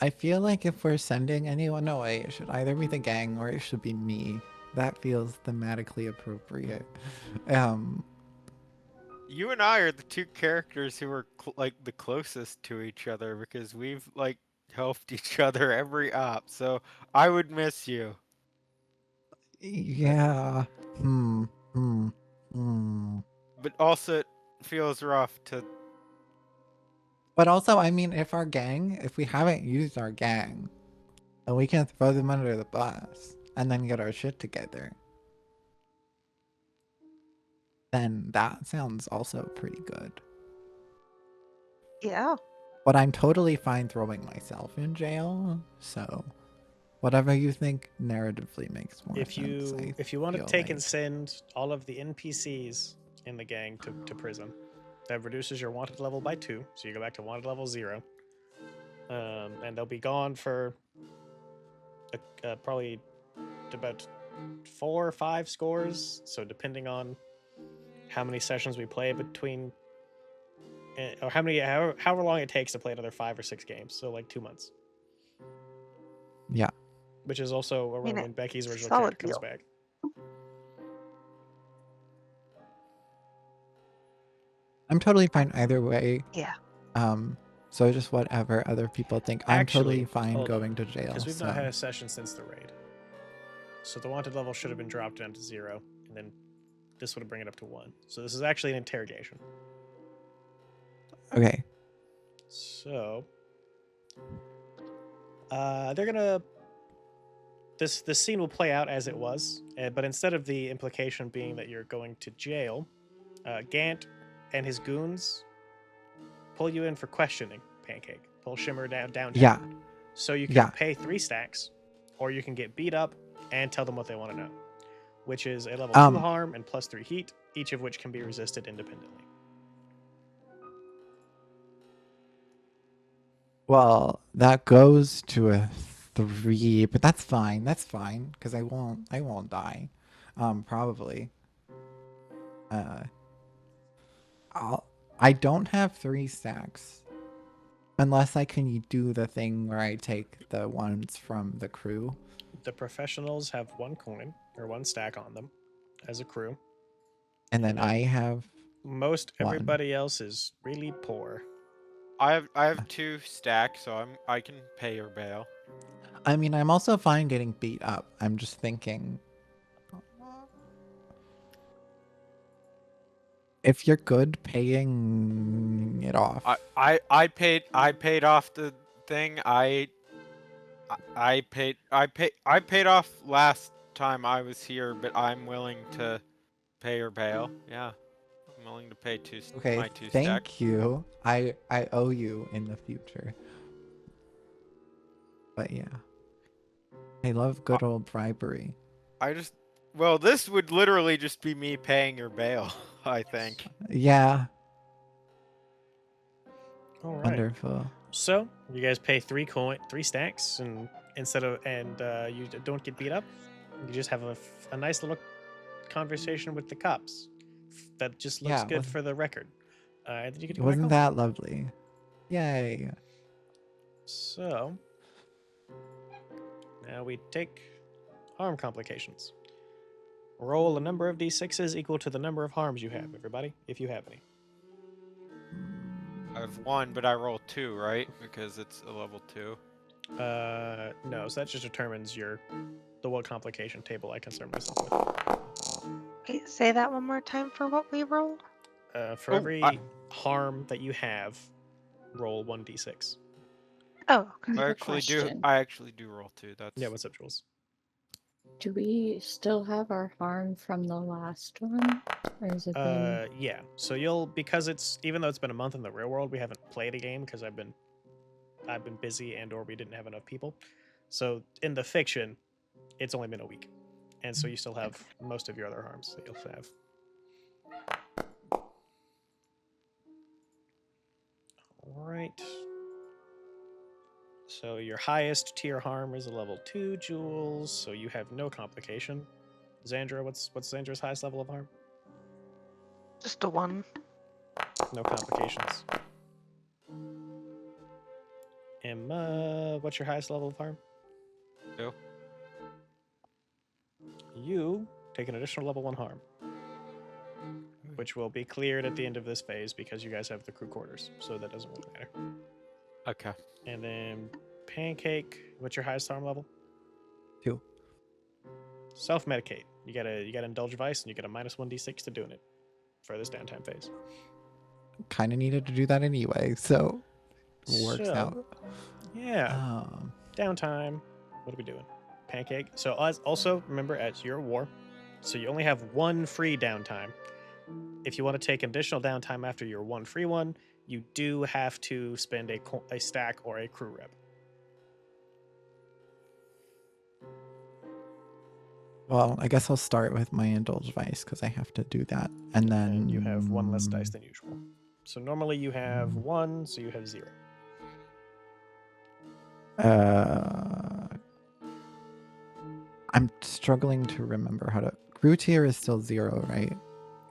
C: I feel like if we're sending anyone away, it should either be the gang or it should be me. That feels thematically appropriate. Um,
D: You and I are the two characters who are like the closest to each other because we've like helped each other every op. So I would miss you.
C: yeah. Hmm. Hmm. Hmm.
D: But also it feels rough to.
C: But also, I mean, if we haven't used our gang, and we can throw them under the bus and then get our shit together, then that sounds also pretty good.
A: Yeah.
C: But I'm totally fine throwing myself in jail, so whatever you think narratively makes more
B: If
C: sense.
B: you want to
C: feel
B: take and
C: like.
B: send all of the NPCs in the gang to prison, that reduces your wanted level by 2, so you go back to wanted level 0. And they'll be gone for probably about 4 or 5 scores. So depending on how many sessions we play between, or however long it takes to play another 5 or 6 games. So like 2 months,
C: Yeah.
B: which is also
A: I mean,
B: around when Becky's
A: it's a
B: original
A: solid
B: character comes
A: deal.
B: back.
C: I'm totally fine either way.
A: Yeah.
C: So just whatever other people think. I'm totally
B: Actually,
C: fine
B: hold
C: going
B: on,
C: to jail.
B: because we've
C: So
B: not had a session since the raid. So the wanted level should have been dropped down to 0, and then this would bring it up to 1. So this is actually an interrogation.
C: okay.
B: So they're gonna this scene will play out as it was, but instead of the implication being that you're going to jail, Gant and his goons pull you in for questioning. Pancake, pull Shimmer downtown.
C: Yeah.
B: So you can
C: Yeah.
B: pay 3 stacks, or you can get beat up and tell them what they want to know, which is a level 2 harm and plus 3 heat, each of which can be resisted independently.
C: Well, that goes to a 3, but that's fine. That's fine because I won't die. Probably. Uh, I don't have 3 stacks unless I can do the thing where I take the ones from the crew.
B: The professionals have 1 coin or 1 stack on them as a crew.
C: And then I have
B: Most
C: 1.
B: everybody else is really poor.
D: I have 2 stacks, so I can pay your bail.
C: I mean, I'm also fine getting beat up. I'm just thinking, if you're good paying it off.
D: I paid off the thing. I paid off last time I was here, but I'm willing to pay your bail. Yeah, I'm willing to pay
C: Okay,
D: my 2 stacks.
C: thank you. I owe you in the future. But yeah. I love good old bribery.
D: Well, this would literally just be me paying your bail, I think.
C: Yeah,
B: All right.
C: wonderful.
B: So you guys pay 3 stacks, and you don't get beat up. You just have a nice little conversation with the cops. That just looks
C: Yeah,
B: good for the record. And then you get to go back
C: wasn't
B: home.
C: that lovely? Yay.
B: So now we take harm complications. Roll a number of d6s equal to the number of harms you have, everybody, if you have any.
D: I have 1, but I roll 2, right? Because it's a level 2.
B: No, so that just determines the what complication table I concern myself with.
A: Okay, say that one more time for what we rolled.
B: For every harm that you have, roll 1d6.
A: Oh, okay.
E: I have a question.
D: I actually do roll 2. That's
B: Yeah, what's up, Jules?
E: Do we still have our harm from the last one? Or has it been...
B: Yeah. So you'll, because it's, even though it's been a month in the real world, we haven't played a game because I've been busy and or we didn't have enough people. So in the fiction, it's only been a week, and so you still have most of your other harms that you'll have. All right. So your highest tier harm is a level 2, Jules. So you have no complication. Xandra, what's Xandra's highest level of harm?
A: Just a 1.
B: No complications. Emma, what's your highest level of harm?
D: 2.
B: You take an additional level 1 harm, which will be cleared at the end of this phase because you guys have the crew quarters, so that doesn't really matter.
D: Okay.
B: And then Pancake, what's your highest harm level?
C: 2.
B: Self-medicate. You gotta indulge vice, and you get a -1d6 to doing it for this downtime phase.
C: Kind of needed to do that anyway, so it works
B: So,
C: out.
B: yeah, downtime. What are we doing? Pancake. So also remember, at your war, so you only have 1 free downtime. If you want to take additional downtime after your 1 free one, you do have to spend a stack or a crew rep.
C: Well, I guess I'll start with my indulge vice because I have to do that, and then
B: And you have 1 less dice than usual. So normally you have 1, so you have 0.
C: I'm struggling to remember how to. Crew tier is still 0, right?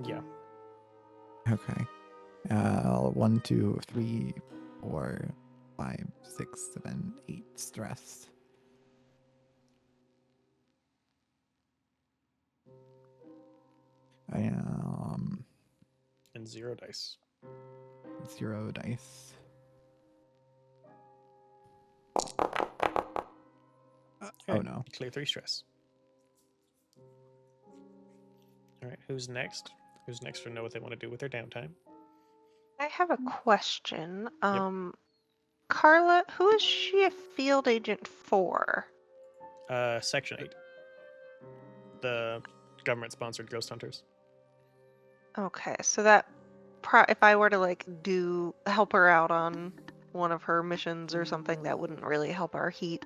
B: Yeah.
C: Okay. 1, 2, 3, 4, 5, 6, 7, 8 stress. I
B: And 0 dice.
C: 0 dice. Oh no.
B: Clear 3 stress. All right, who's next? Who's next to know what they want to do with their downtime?
A: I have a question. Carla, who is she a field agent for?
B: Section 8. The government-sponsored ghost hunters.
A: Okay, so that if I were to like help her out on one of her missions or something, that wouldn't really help our heat.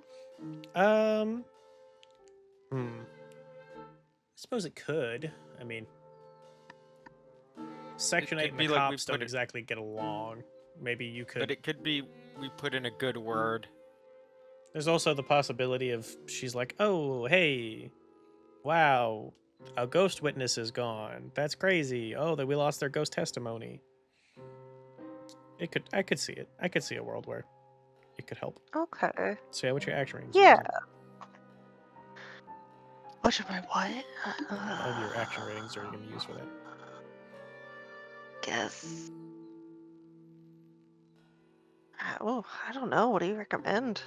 B: I suppose it could. I mean, Section 8 and the cops don't exactly get along. Maybe you could.
D: But it could be we put in a good word.
B: There's also the possibility of she's like, oh, hey, wow, a ghost witness is gone. That's crazy. Oh, that we lost their ghost testimony. I could see it. I could see a world where it could help.
A: Okay.
B: So yeah, what's your action ratings?
A: Yeah. What should my what?
B: Of your action ratings are you going to use for that?
A: Guess. Oh, I don't know. What do you recommend?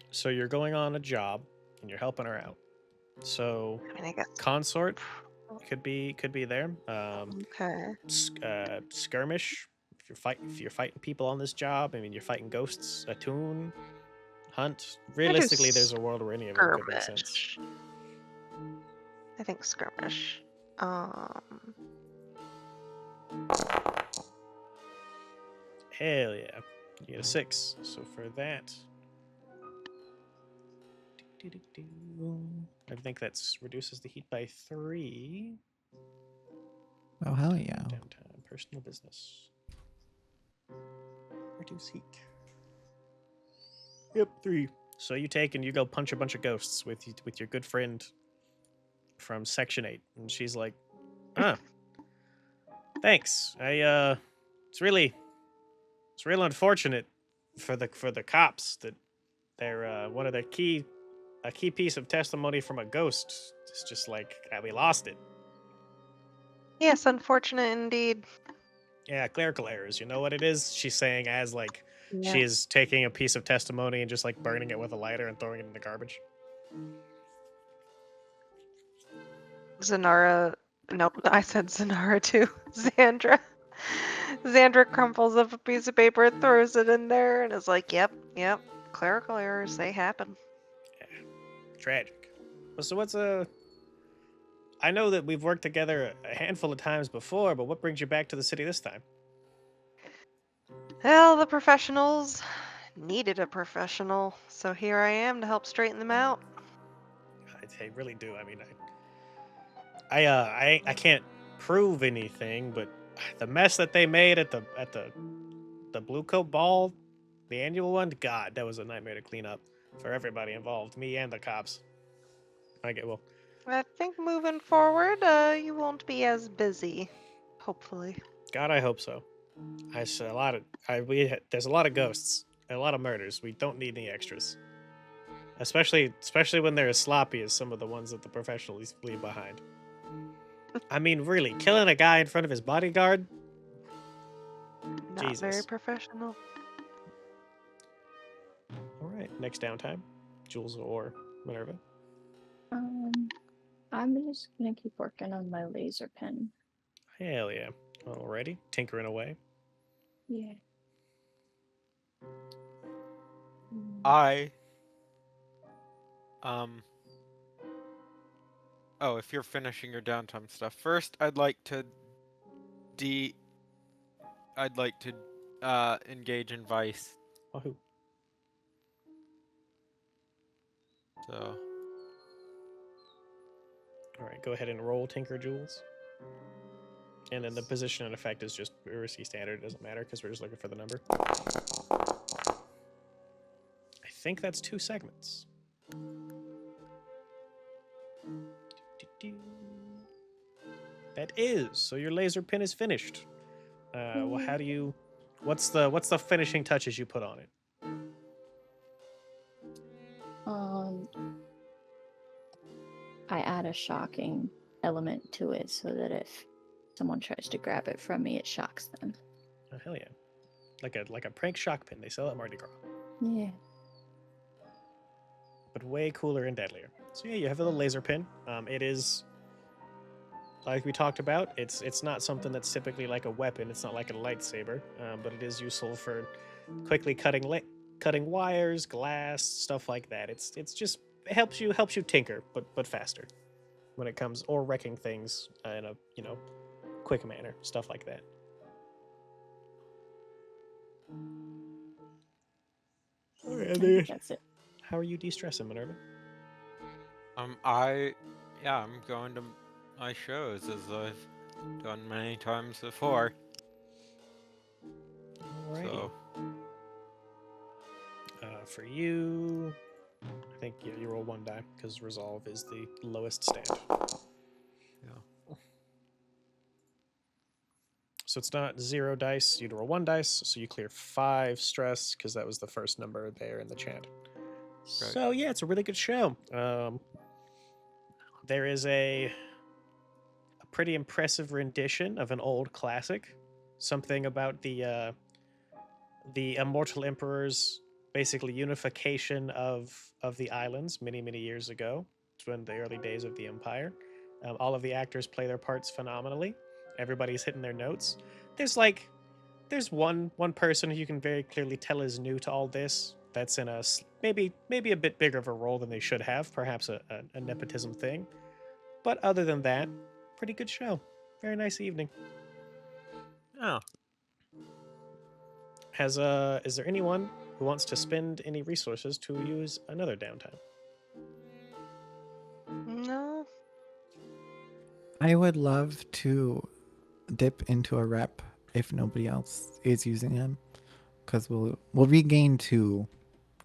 B: So you're going on a job and you're helping her out. So
A: I mean, I guess.
B: consort could be there.
A: Okay.
B: Skirmish. If you're fighting people on this job, I mean, you're fighting ghosts. Attune, hunt. Realistically, there's a world where any of them could make sense.
A: I think skirmish.
B: Hell yeah. You get a 6. So for that, I think that reduces the heat by 3.
C: Oh, hell yeah.
B: Downtime, personal business. Reduce heat. Yep, 3. So you take and you go punch a bunch of ghosts with your good friend from Section 8. And she's like, thanks. It's real unfortunate for the cops that they're one of their key piece of testimony from a ghost. It's just like we lost it.
A: Yes, unfortunate indeed.
B: Yeah, clerical errors. You know what it is? She's saying as like she is taking a piece of testimony and just like burning it with a lighter and throwing it in the garbage.
A: Zanara. Nope, I said Zanara too. Xandra. Xandra crumples up a piece of paper, throws it in there, and is like, yep. Clerical errors, they happen.
B: Yeah. Tragic. So what's I know that we've worked together a handful of times before, but what brings you back to the city this time?
A: Well, the professionals needed a professional, so here I am to help straighten them out.
B: I really do. I mean, I can't prove anything, but the mess that they made at the Blue Coat Ball, the annual one, God, that was a nightmare to clean up for everybody involved, me and the cops. I get well.
A: I think moving forward, you won't be as busy. Hopefully.
B: God, I hope so. I said a lot of there's a lot of ghosts, and a lot of murders. We don't need any extras, especially when they're as sloppy as some of the ones that the professionals leave behind. I mean, really, killing a guy in front of his bodyguard.
A: Not very
B: Jesus.
A: professional.
B: All right, next downtime, Jules or Minerva.
E: I'm just gonna keep working on my laser pen.
B: Hell yeah. Alrighty, tinkering away.
E: Yeah.
D: I um oh, if you're finishing your downtime stuff. First, de I'd like to engage in vice.
B: Wahoo.
D: So,
B: All right, go ahead and roll Tinker Jules. And then the position and effect is just risky standard. It doesn't matter because we're just looking for the number. I think that's 2 segments. That is. So your laser pin is finished. Well, how do you? What's the finishing touches you put on it?
E: I add a shocking element to it so that if someone tries to grab it from me, it shocks them.
B: Oh hell yeah! Like a prank shock pin. They sell at Mardi Gras.
E: Yeah.
B: But way cooler and deadlier. So yeah, you have a little laser pin. It is like we talked about. It's not something that's typically like a weapon. It's not like a lightsaber, but it is useful for quickly cutting wires, glass, stuff like that. It's just it helps you tinker, but faster when it comes or wrecking things in a quick manner, stuff like that.
E: I think that's it.
B: How are you de-stressing, Minerva?
D: I'm going to my shows as I've done many times before.
B: Alrighty.
D: So,
B: For you, I think you roll 1 die because resolve is the lowest stand.
D: yeah.
B: So it's not 0 dice. You'd roll 1 dice, so you clear 5 stress because that was the first number there in the chat. So yeah, it's a really good show. There is a pretty impressive rendition of an old classic. Something about the immortal emperor's basically unification of the islands many years ago. It's when the early days of the empire. All of the actors play their parts phenomenally. Everybody's hitting their notes. There's one person who you can very clearly tell is new to all this. That's in a maybe a bit bigger of a role than they should have. Perhaps a nepotism thing. But other than that, pretty good show. Very nice evening.
D: Oh.
B: Is there anyone who wants to spend any resources to use another downtime?
A: No.
C: I would love to dip into a rep if nobody else is using them, because we'll regain 2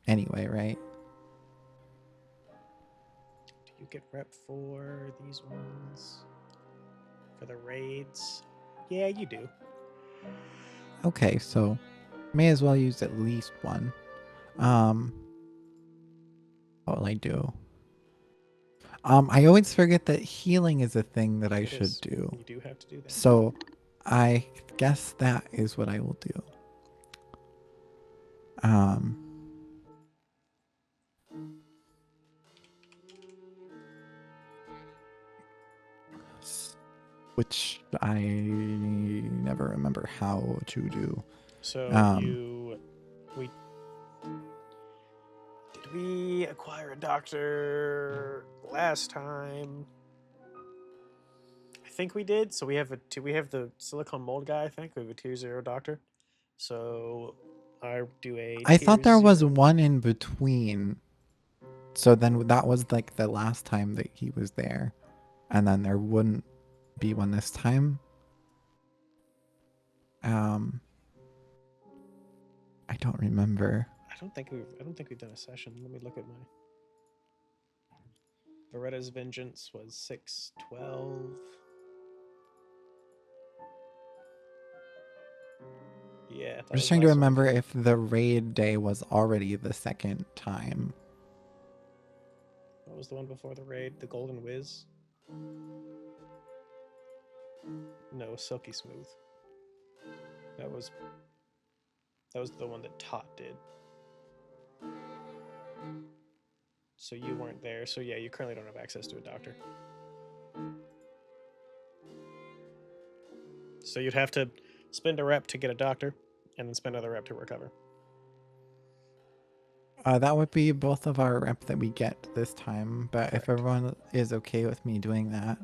C: anyway, right?
B: Do you get rep for these ones? For the raids? Yeah, you do.
C: Okay, so may as well use at least 1. What will I do? I always forget that healing is a thing that I should do.
B: You do have to do that.
C: So I guess that is what I will do. Which I never remember how to do.
B: So Did we acquire a doctor last time? I think we did. So we have the silicone mold guy. I think we have a tier 0 doctor. So I do a.
C: I
B: tier
C: thought there was
B: 0.
C: one in between. So then that was like the last time that he was there. And then there wouldn't be one this time. I don't remember.
B: I don't think we've done a session. Let me look at my. Veretta's Vengeance was 6/12. Yeah, that
C: I'm just
B: was
C: trying to
B: last time we
C: remember
B: did it.
C: if the raid day was already the second time.
B: What was the one before the raid? The Golden Wiz? No, Silky Smooth. That was the one that Tot did. So you weren't there. So yeah, you currently don't have access to a doctor. So you'd have to spend a rep to get a doctor, and then spend another rep to recover.
C: That would be both of our rep that we get this time, but if
B: Correct.
C: everyone is okay with me doing that,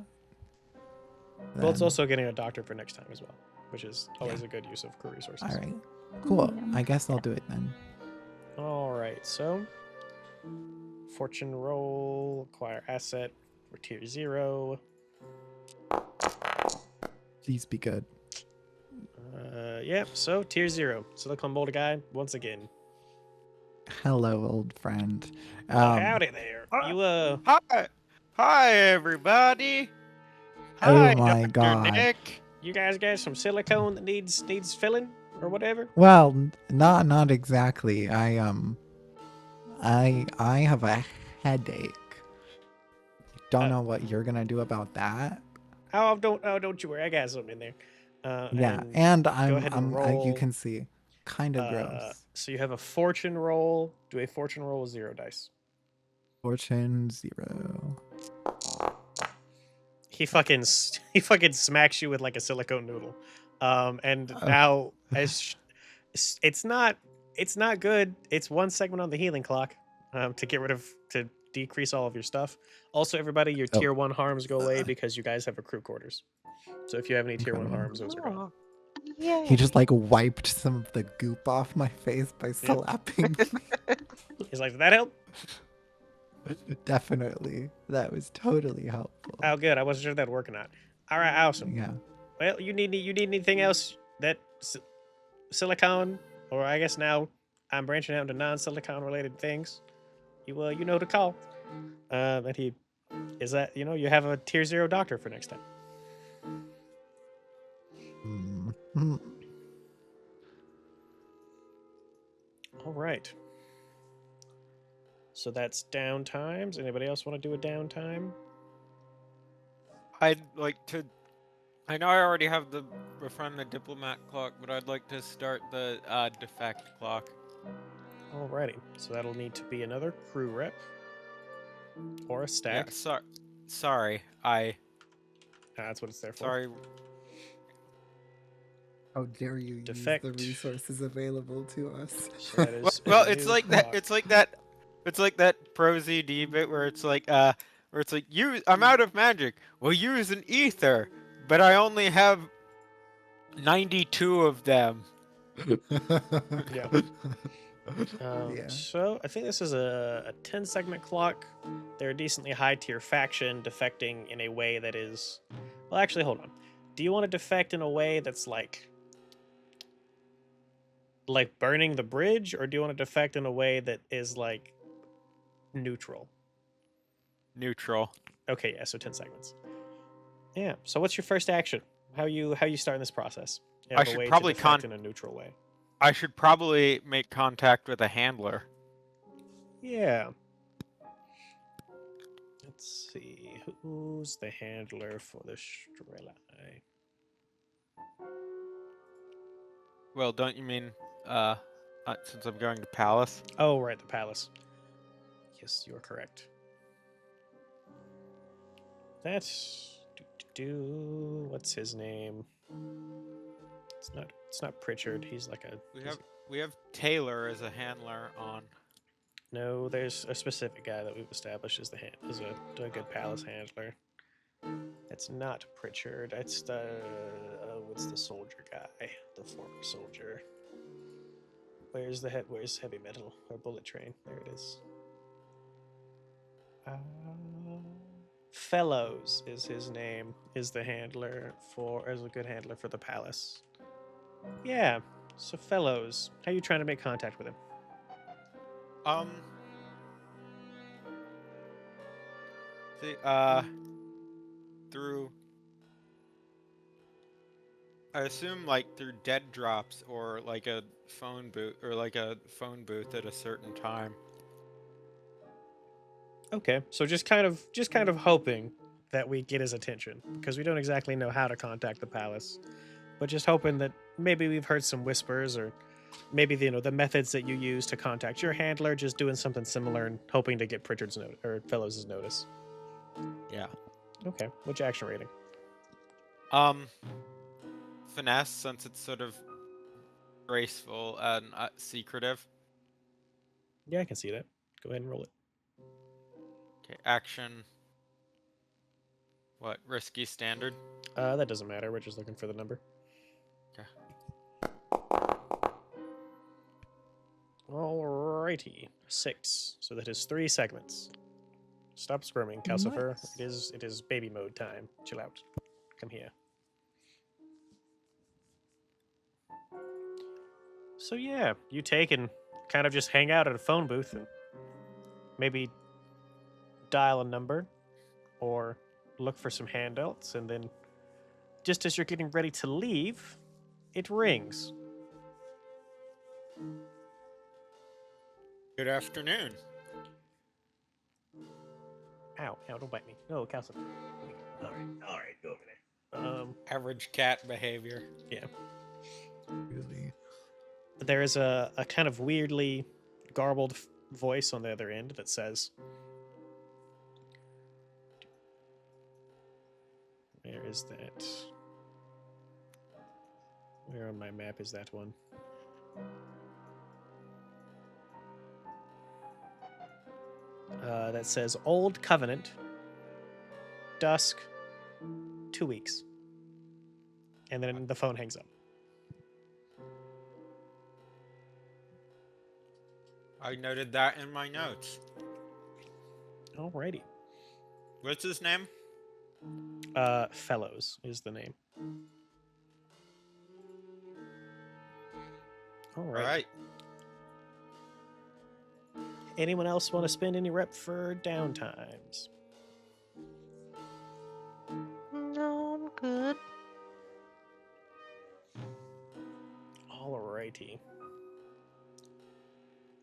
B: Well, it's
C: then-
B: also getting a doctor for next time as well, which is always
C: Yeah.
B: a good use of crew resources.
C: all right, cool.
E: Yeah.
C: I guess I'll do it then.
B: All right, so fortune roll, acquire asset for tier 0.
C: Please be good.
B: Yep, so tier 0. Silicon Boulder guy, once again.
C: Hello, old friend.
B: Well, howdy there. You,
D: Hi, everybody.
C: Oh
D: Hi,
C: my
D: Dr.
C: God.
D: Nick.
B: you guys got some silicone that needs filling or whatever?
C: Well, not exactly. I have a headache. Don't know what you're gonna do about that.
B: Don't you worry, I got something in there.
C: Yeah, and
B: go
C: I'm
B: ahead and
C: you
B: roll.
C: can see, kind of gross.
B: So you have a fortune roll. Do a fortune roll with 0 dice.
C: Fortune 0.
B: He fucking smacks you with like a silicone noodle. And
C: Oh.
B: now it's not good. It's one segment on the healing clock to get rid of to decrease all of your stuff. Also, everybody, your
C: Oh.
B: tier 1 harms go away because you guys have a crew quarters. So if you have any tier 1
C: Okay.
B: harms, those are gone.
A: Yeah.
C: He just like wiped some of the goop off my face by slapping me.
B: He's like, did that help?
C: Definitely, that was totally helpful.
B: Oh, good. I wasn't sure if that'd work or not. All right, awesome.
C: Yeah.
B: Well, you need anything else that silicone, or I guess now I'm branching out into non-silicone related things. You know who to call. And he is that you have a tier 0 doctor for next time.
C: Mhm.
B: All right. So that's down times. Anybody else want to do a downtime?
D: I'd like to. I know I already have the befriend the diplomat clock, but I'd like to start the defect clock.
B: Alrighty. So that'll need to be another crew rep or a stack.
D: Yeah. Sorry. I.
B: That's what it's there for.
D: Sorry.
C: How dare you
B: Defect.
C: use the resources available to us?
B: So that is
D: Well,
B: a
D: it's
B: new
D: like that.
B: clock.
D: It's like that. It's like that Pro ZD bit where it's like I'm out of magic. Well, use an ether, but I only have 92 of them.
B: Yeah.
C: Yeah.
B: So I think this is a 10 segment clock. They're a decently high tier faction, defecting in a way that is. Well, actually, hold on. Do you want to defect in a way that's like burning the bridge, or do you want to defect in a way that is like neutral?
D: Neutral.
B: Okay, yeah, so 10 segments. Yeah. So what's your first action? How you starting this process? You
D: I
B: have a
D: should
B: way
D: probably
B: to defect in a neutral way.
D: I should probably make contact with a handler.
B: Yeah. Let's see. Who's the handler for the Strelai?
D: Well, don't you mean since I'm going to Palace?
B: Oh, right, the palace. Yes, you are correct. That's what's his name? It's not Pritchard. He's like a
D: We have Taylor as a handler on.
B: No, there's a specific guy that we've established as a good palace handler. It's not Pritchard. It's the what's the soldier guy? The former soldier. Where's heavy metal or bullet train? There it is. Uh, Fellows is his name. Is the handler for as a good handler for the palace. Yeah. So Fellows, how are you trying to make contact with him?
D: Um, see, through, I assume like through dead drops or like a phone booth at a certain time.
B: Okay, so just kind of hoping that we get his attention because we don't exactly know how to contact the palace, but just hoping that maybe we've heard some whispers or maybe the methods that you use to contact your handler, just doing something similar and hoping to get Pritchard's note or Fellows' notice.
D: Yeah.
B: Okay, what's your action rating?
D: Um, finesse, since it's sort of graceful and secretive.
B: Yeah, I can see that. Go ahead and roll it.
D: Okay, action. What, risky standard?
B: That doesn't matter. We're just looking for the number.
D: Okay.
B: Alrighty, 6. So that is 3 segments. Stop squirming, Calcifer.
C: Nice.
B: It is baby mode time. Chill out. Come here. So yeah, you take and kind of just hang out at a phone booth and maybe dial a number or look for some handouts, and then just as you're getting ready to leave, it rings.
D: Good afternoon.
B: Ow, don't bite me. No, Calcifer. Alright, go over there.
D: Average cat behavior.
B: Yeah.
C: Really?
B: There is a kind of weirdly garbled voice on the other end that says, where is that? Where on my map is that one? That says Old Covenant, dusk, 2 weeks. And then the phone hangs up.
D: I noted that in my notes.
B: Alrighty.
D: What's his name?
B: Fellows is the name. All right. Anyone else want to spend any rep for downtimes?
A: No, I'm good.
B: Alrighty.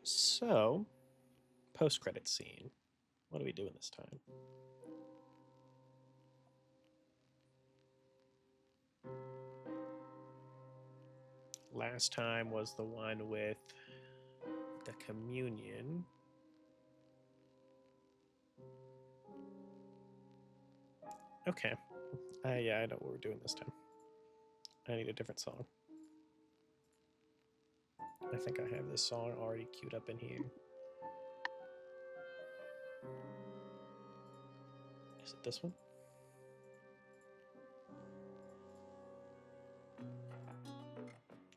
B: So, post-credit scene. What are we doing this time? Last time was the one with the communion. Okay. Yeah, I know what we're doing this time. I need a different song. I think I have this song already queued up in here. Is it this one?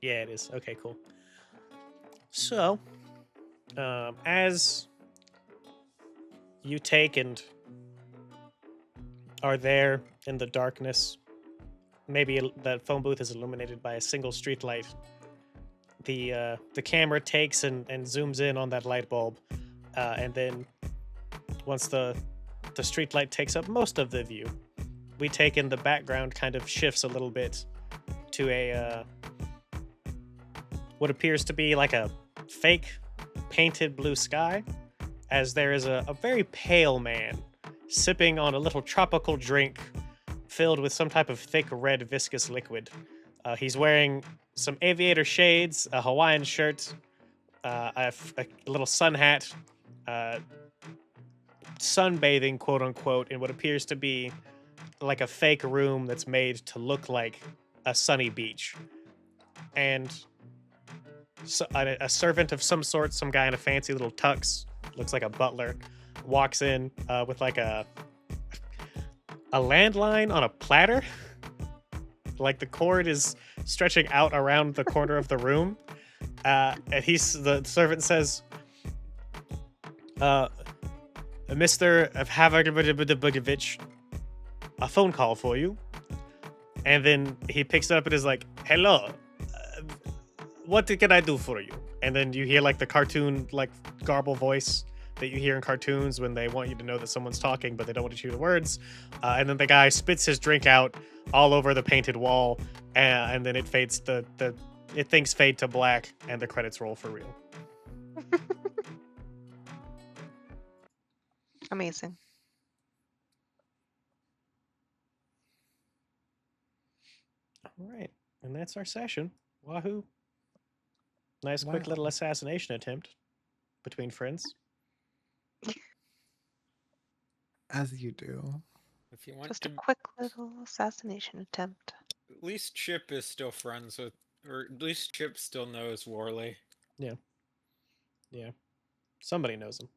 B: Yeah, it is. Okay, cool. So, as you take and are there in the darkness, maybe the phone booth is illuminated by a single street light. The camera takes and zooms in on that light bulb, and then once the street light takes up most of the view, we take in the background kind of shifts a little bit to a what appears to be like a fake painted blue sky, as there is a very pale man sipping on a little tropical drink filled with some type of thick red viscous liquid. He's wearing some aviator shades, a Hawaiian shirt, a little sun hat, sunbathing, quote unquote, in what appears to be like a fake room that's made to look like a sunny beach. And so, a servant of some sort, some guy in a fancy little tux, looks like a butler, walks in with like a landline on a platter. Like the cord is stretching out around the corner of the room. And the servant says, Mr. Havagavich, a phone call for you. And then he picks it up and is like, hello, what can I do for you? And then you hear like the cartoon, like garble voice that you hear in cartoons when they want you to know that someone's talking, but they don't want you to hear the words. And then the guy spits his drink out all over the painted wall, and then it fades. Things fade to black, and the credits roll for real.
A: Amazing.
B: All right, and that's our session. Wahoo! Nice, quick
C: Wow.
B: little assassination attempt between friends.
C: As you do.
D: If you want
A: Just
D: to,
A: a quick little assassination attempt.
D: at least Chip is still friends with, or at least Chip still knows Worley.
B: Yeah. Somebody knows him.